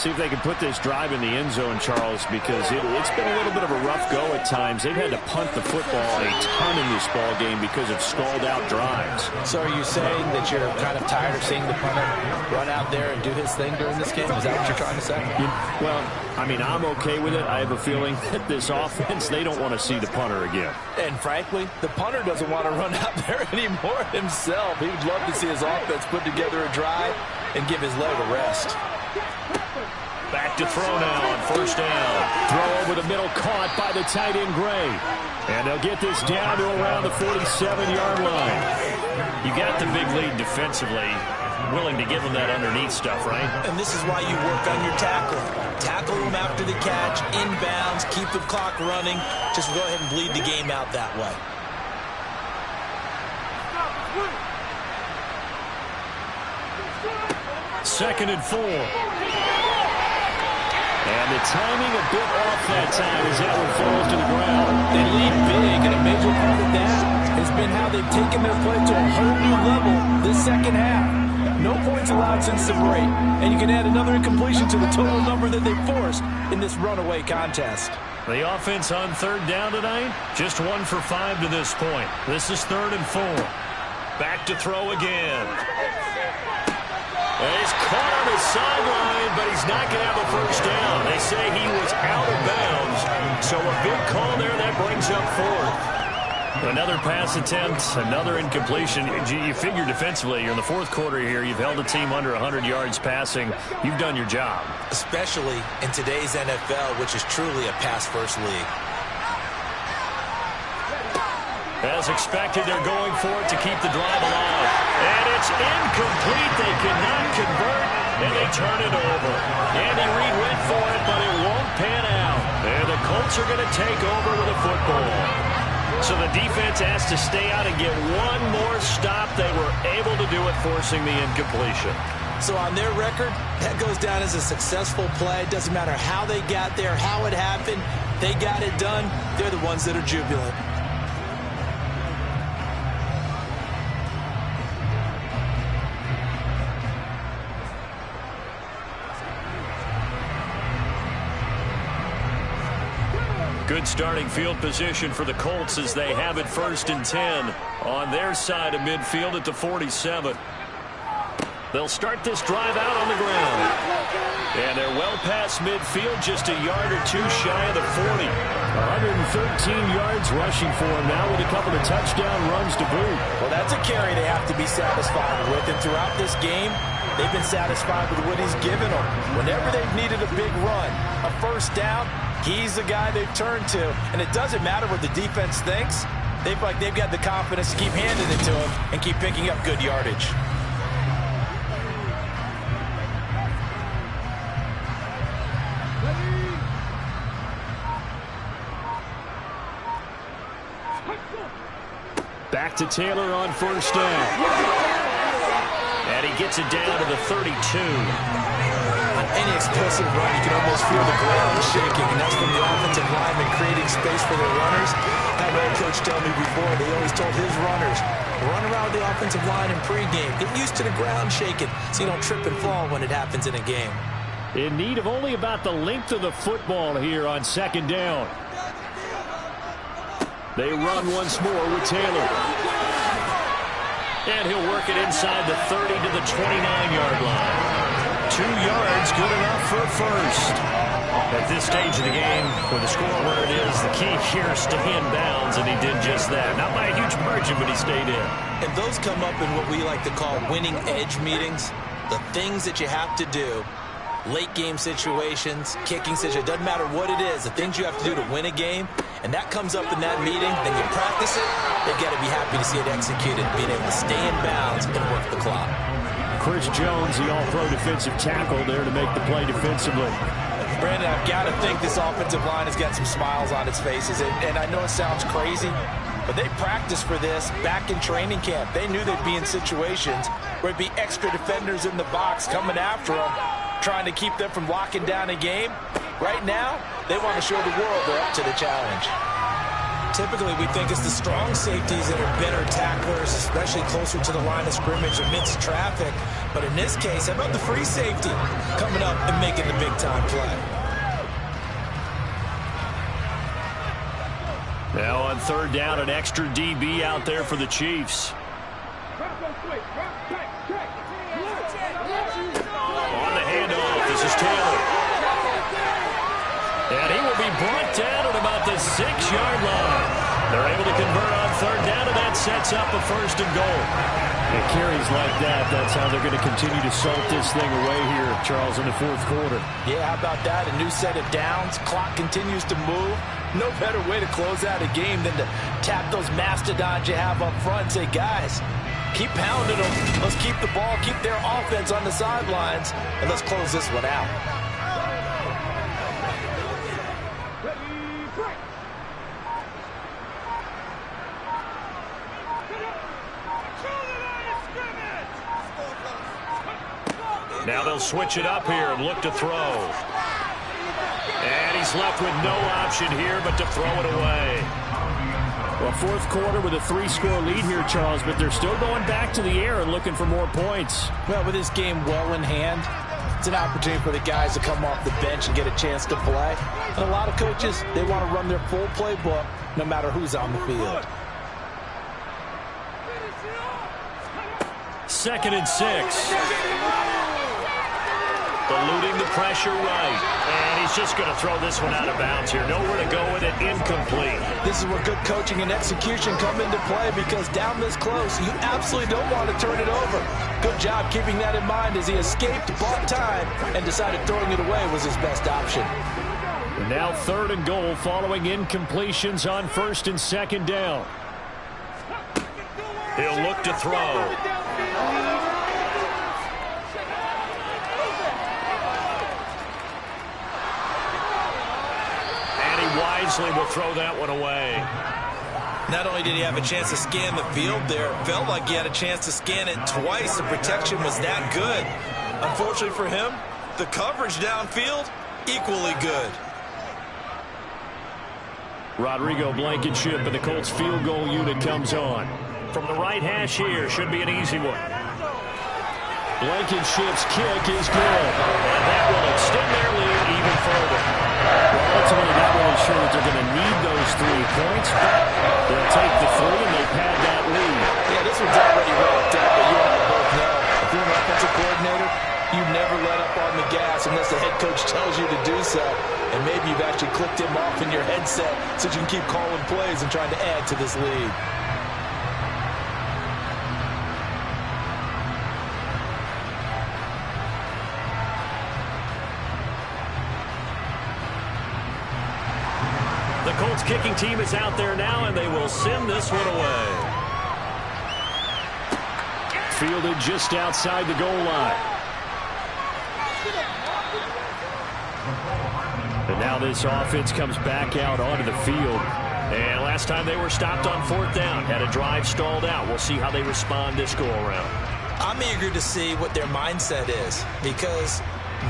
See if they can put this drive in the end zone, Charles, because it's been a little bit of a rough go at times. They've had to punt the football a ton in this ball game because of stalled-out drives. So are you saying that you're kind of tired of seeing the punter run out there and do his thing during this game? Is that what you're trying to say? Well, I mean, I'm okay with it. I have a feeling that this offense, they don't want to see the punter again. And frankly, the punter doesn't want to run out there anymore himself. He would love to see his offense put together a drive and give his leg a rest. Back to throw now on first down. Throw over the middle, caught by the tight end Gray. And they'll get this down to around the 47-yard line. You got the big lead defensively. Willing to give them that underneath stuff, right? And this is why you work on your tackling. Tackle them after the catch, inbounds, keep the clock running. Just go ahead and bleed the game out that way. Second and 4. And the timing a bit off that time as that one falls to the ground. They lead big, and a major part of that has been how they've taken their play to a whole new level this second half. No points allowed since the break, and you can add another incompletion to the total number that they forced in this runaway contest. The offense on third down tonight, just 1 for 5 to this point. This is 3rd and 4. Back to throw again. And he's caught on his sideline, but he's not going to have a first down. They say he was out of bounds, so a big call there that brings up 4th. Another pass attempt, another incompletion. You figure defensively, you're in the 4th quarter here. You've held the team under 100 yards passing. You've done your job. Especially in today's NFL, which is truly a pass-first league. As expected, they're going for it to keep the drive alive. And it's incomplete. They cannot convert, and they turn it over. Andy Reid went for it, but it won't pan out. And the Colts are going to take over with a football. So the defense has to stay out and get one more stop. They were able to do it, forcing the incompletion. So on their record, that goes down as a successful play. Doesn't matter how they got there, how it happened. They got it done. They're the ones that are jubilant. Good starting field position for the Colts as they have it 1st and 10 on their side of midfield at the 47. They'll start this drive out on the ground. And they're well past midfield, just a yard or 2 shy of the 40. 113 yards rushing for him now with a couple of touchdown runs to boot. Well, that's a carry they have to be satisfied with. And throughout this game, they've been satisfied with what he's given them. Whenever they've needed a big run, a first down, he's the guy they've turned to. And it doesn't matter what the defense thinks. They've got the confidence to keep handing it to him and keep picking up good yardage. Back to Taylor on first down. And he gets it down to the 32. On any explosive run, you can almost feel the ground shaking, and that's from the offensive lineman creating space for their runners. I had my coach tell me before, they always told his runners, run around the offensive line in pregame. Get used to the ground shaking so you don't trip and fall when it happens in a game. In need of only about the length of the football here on 2nd down. They run once more with Taylor. And he'll work it inside the 30 to the 29-yard line. 2 yards, good enough for a first. At this stage of the game, with the score where it is, the key here is stay in bounds, and he did just that. Not by a huge margin, but he stayed in. And those come up in what we like to call winning edge meetings. The things that you have to do. Late game situations, kicking situations, doesn't matter what it is, the things you have to do to win a game, and that comes up in that meeting, then you practice it, they've got to be happy to see it executed, being able to stay in bounds and work the clock. Chris Jones, the all-pro defensive tackle, there to make the play defensively. Brandon, I've got to think this offensive line has got some smiles on its faces, and I know it sounds crazy, but they practiced for this back in training camp. They knew they'd be in situations where it'd be extra defenders in the box coming after them, trying to keep them from locking down a game. Right now, they want to show the world they're up to the challenge. Typically, we think it's the strong safeties that are better tacklers, especially closer to the line of scrimmage amidst traffic. But in this case, how about the free safety coming up and making the big-time play? Now on 3rd down, an extra DB out there for the Chiefs. On the handoff, this is Taylor. And he will be brought down at about the 6-yard line. They're able to convert on third down, and that sets up a first and goal. It carries like that. That's how they're going to continue to salt this thing away here, Charles, in the fourth quarter. Yeah, how about that? A new set of downs. Clock continues to move. No better way to close out a game than to tap those mastodons you have up front and say, guys, keep pounding them. Let's keep the ball, keep their offense on the sidelines, and let's close this one out. Now they'll switch it up here and look to throw. And he's left with no option here but to throw it away. Well, fourth quarter with a 3-score lead here, Charles, but they're still going back to the air and looking for more points. Well, with this game well in hand, it's an opportunity for the guys to come off the bench and get a chance to play. And a lot of coaches, they want to run their full playbook no matter who's on the field. 2nd and 6. Eluding the pressure right. And he's just going to throw this one out of bounds here. Nowhere to go with it. Incomplete. This is where good coaching and execution come into play, because down this close, you absolutely don't want to turn it over. Good job keeping that in mind as he escaped, bought time, and decided throwing it away was his best option. And now 3rd and goal following incompletions on 1st and 2nd down. He'll look to throw. Wisely will throw that one away. Not only did he have a chance to scan the field there, it felt like he had a chance to scan it twice. The protection was that good. Unfortunately for him, the coverage downfield, equally good. Rodrigo Blankenship and the Colts field goal unit comes on. From the right hash here, should be an easy one. Blankenship's kick is good. And that will extend their lead even further. Well, ultimately, not really sure that they're going to need those 3 points, but they'll take the 3 and they pad that lead. Yeah, this one's already wrapped up, but you and I both know, if you're an offensive coordinator, you never let up on the gas unless the head coach tells you to do so. And maybe you've actually clicked him off in your headset so you can keep calling plays and trying to add to this lead. The Colts kicking team is out there now, and they will send this one away. Fielded just outside the goal line. And now this offense comes back out onto the field. And last time they were stopped on 4th down, had a drive stalled out. We'll see how they respond this go-around. I'm eager to see what their mindset is, because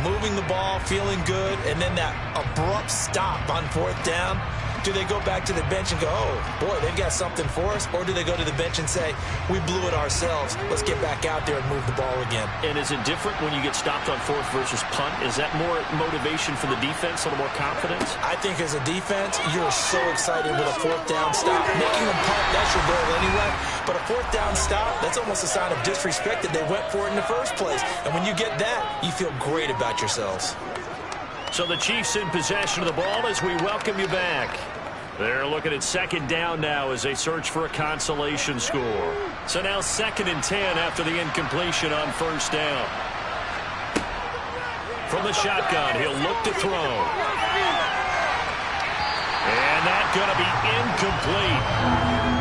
moving the ball, feeling good, and then that abrupt stop on 4th down, do they go back to the bench and go, oh, boy, they've got something for us? Or do they go to the bench and say, we blew it ourselves. Let's get back out there and move the ball again. And is it different when you get stopped on 4th versus punt? Is that more motivation for the defense, a little more confidence? I think as a defense, you're so excited with a 4th down stop. Making them punt, that's your goal anyway. But a 4th down stop, that's almost a sign of disrespect that they went for it in the first place. And when you get that, you feel great about yourselves. So the Chiefs in possession of the ball as we welcome you back. They're looking at 2nd down now as they search for a consolation score. So now 2nd and 10 after the incompletion on 1st down. From the shotgun, he'll look to throw. And that's going to be incomplete.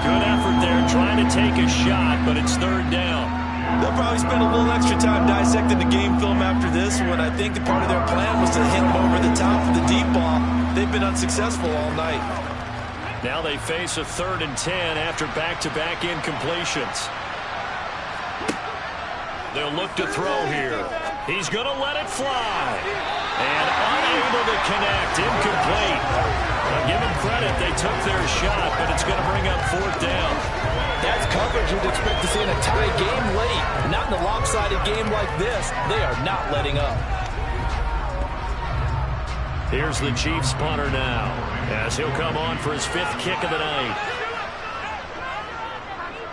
Good effort there trying to take a shot, but it's 3rd down. They'll probably spend a little extra time dissecting the game film after this one. I think the part of their plan was to hit them over the top of the deep ball. They've been unsuccessful all night. Now they face a 3rd and 10 after back-to-back incompletions. They'll look to throw here. He's going to let it fly. And unable to connect. Incomplete. Now give them credit. They took their shot, but it's going to bring up 4th down. That's coverage you'd expect to see in a tie game late. Not in a lopsided game like this. They are not letting up. Here's the Chiefs punter now, as he'll come on for his 5th kick of the night.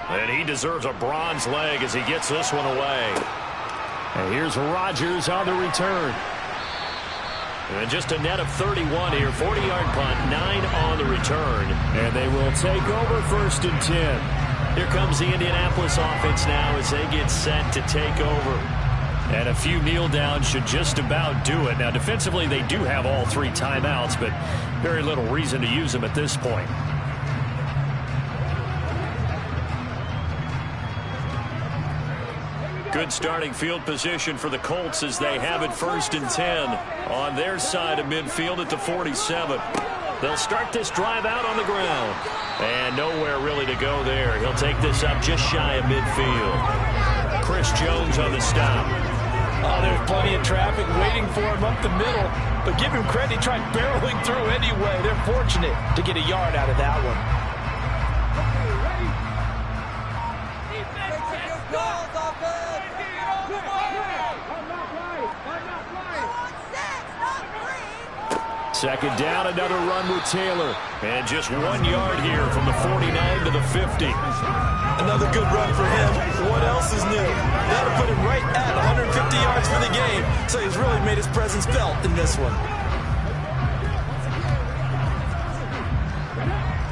And he deserves a bronze leg as he gets this one away. And here's Rodgers on the return. And just a net of 31 here, 40-yard punt, 9 on the return, and they will take over 1st and 10. Here comes the Indianapolis offense now as they get set to take over. And a few kneel downs should just about do it. Now, defensively, they do have all 3 timeouts, but very little reason to use them at this point. Good starting field position for the Colts as they have it 1st and 10 on their side of midfield at the 47. They'll start this drive out on the ground. And nowhere really to go there. He'll take this up just shy of midfield. Chris Jones on the stop. Oh, there's plenty of traffic waiting for him up the middle. But give him credit, he tried barreling through anyway. They're fortunate to get a yard out of that one. Second down, another run with Taylor. And just 1 yard here from the 49 to the 50. Another good run for him. What else is new? That'll put him right at 150 yards for the game. So he's really made his presence felt in this one.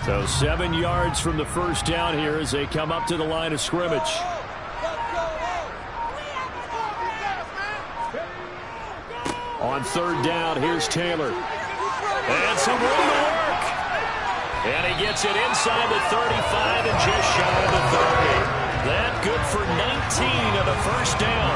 So 7 yards from the first down here as they come up to the line of scrimmage. On 3rd down, here's Taylor. And some room to work. And he gets it inside the 35 and just shy of the 30. That good for 19 of the first down.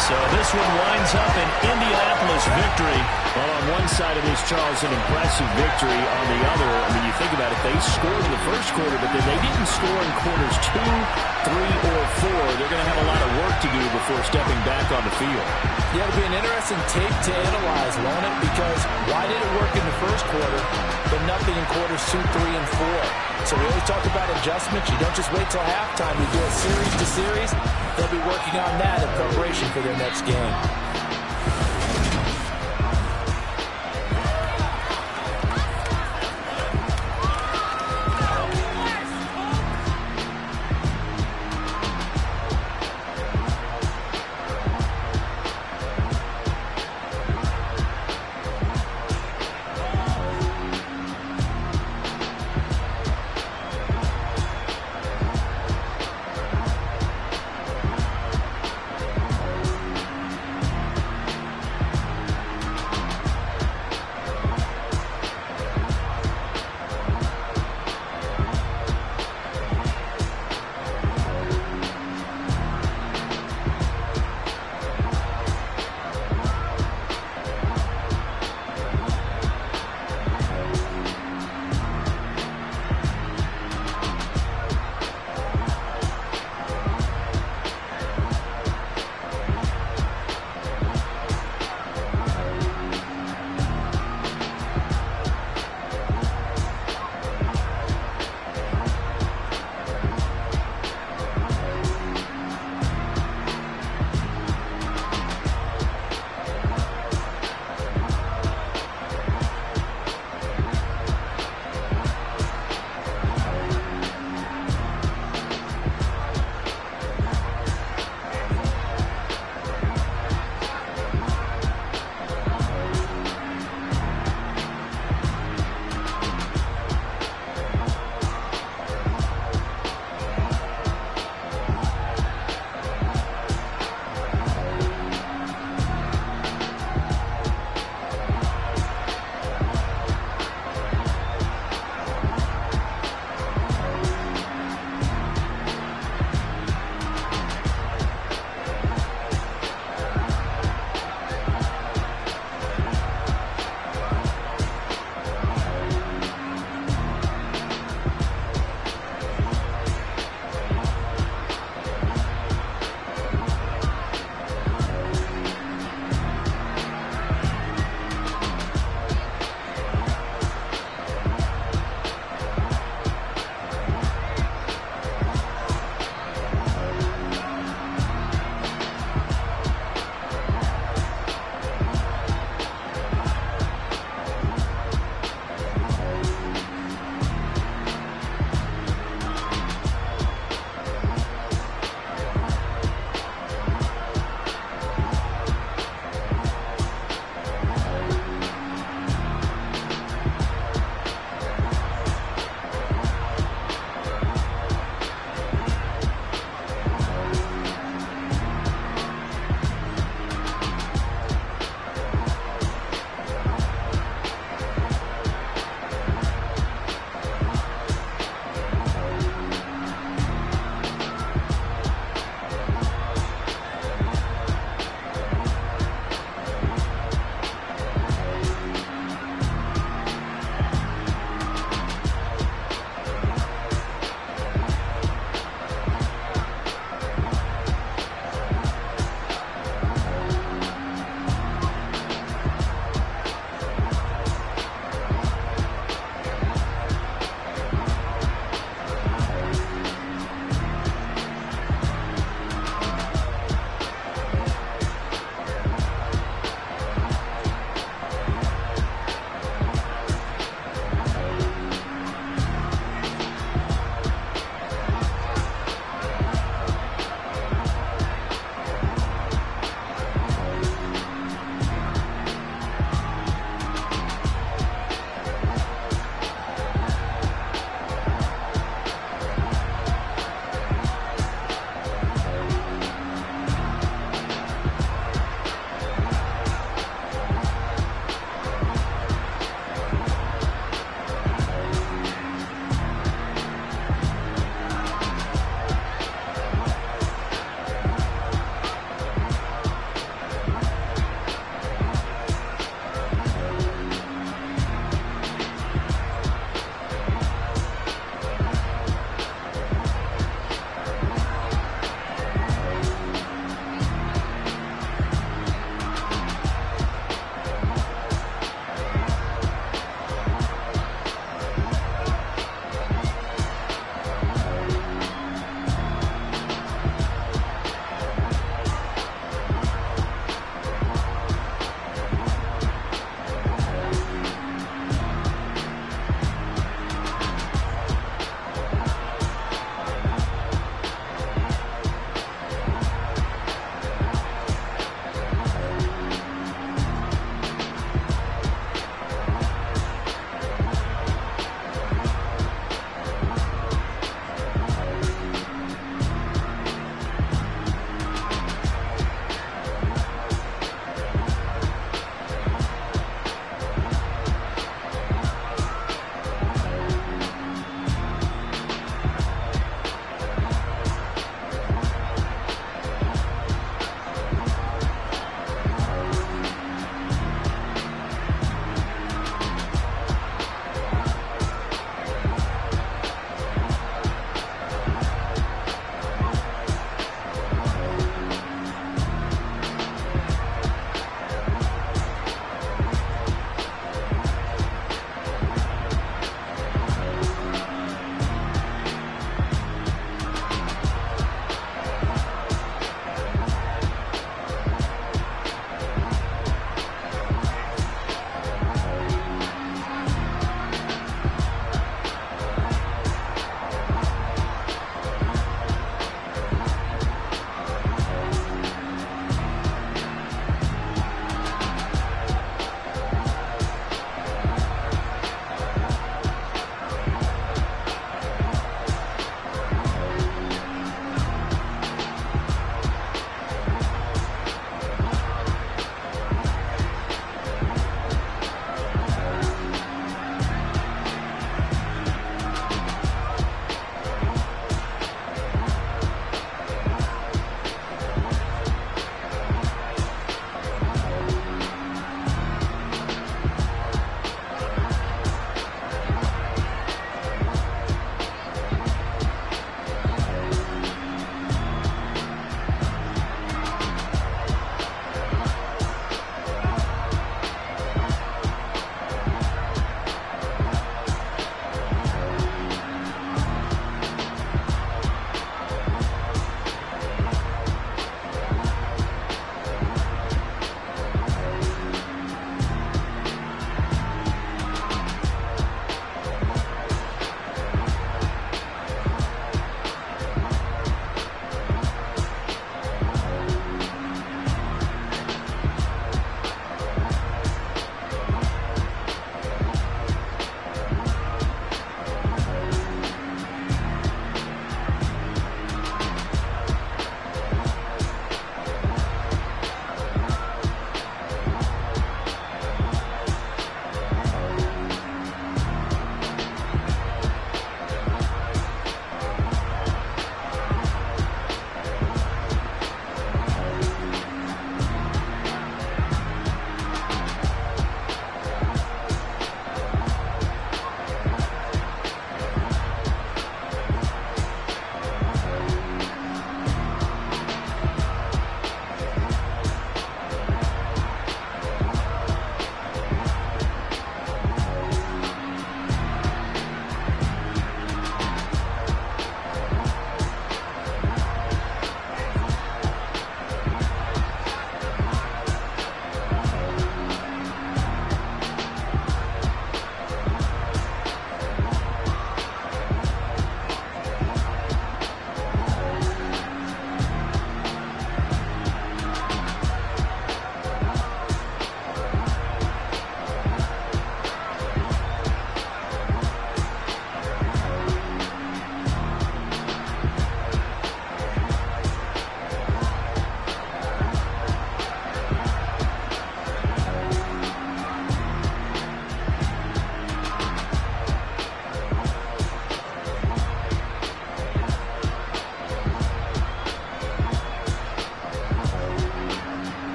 So this one winds up an Indianapolis victory. Well, on one side of this, Charles, an impressive victory. On the other, I mean, you think about it, they scored in the first quarter, but then they didn't score in quarters 2, 3, or 4. They're going to have a lot of work to do before stepping back on the field. Yeah, it'll be an interesting tape to analyze, won't it? Because why did it work in the first quarter, but nothing in quarters 2, 3, and 4? So we always talk about adjustments. You don't just wait till halftime. You do it series to series. They'll be working on that in preparation for their next game.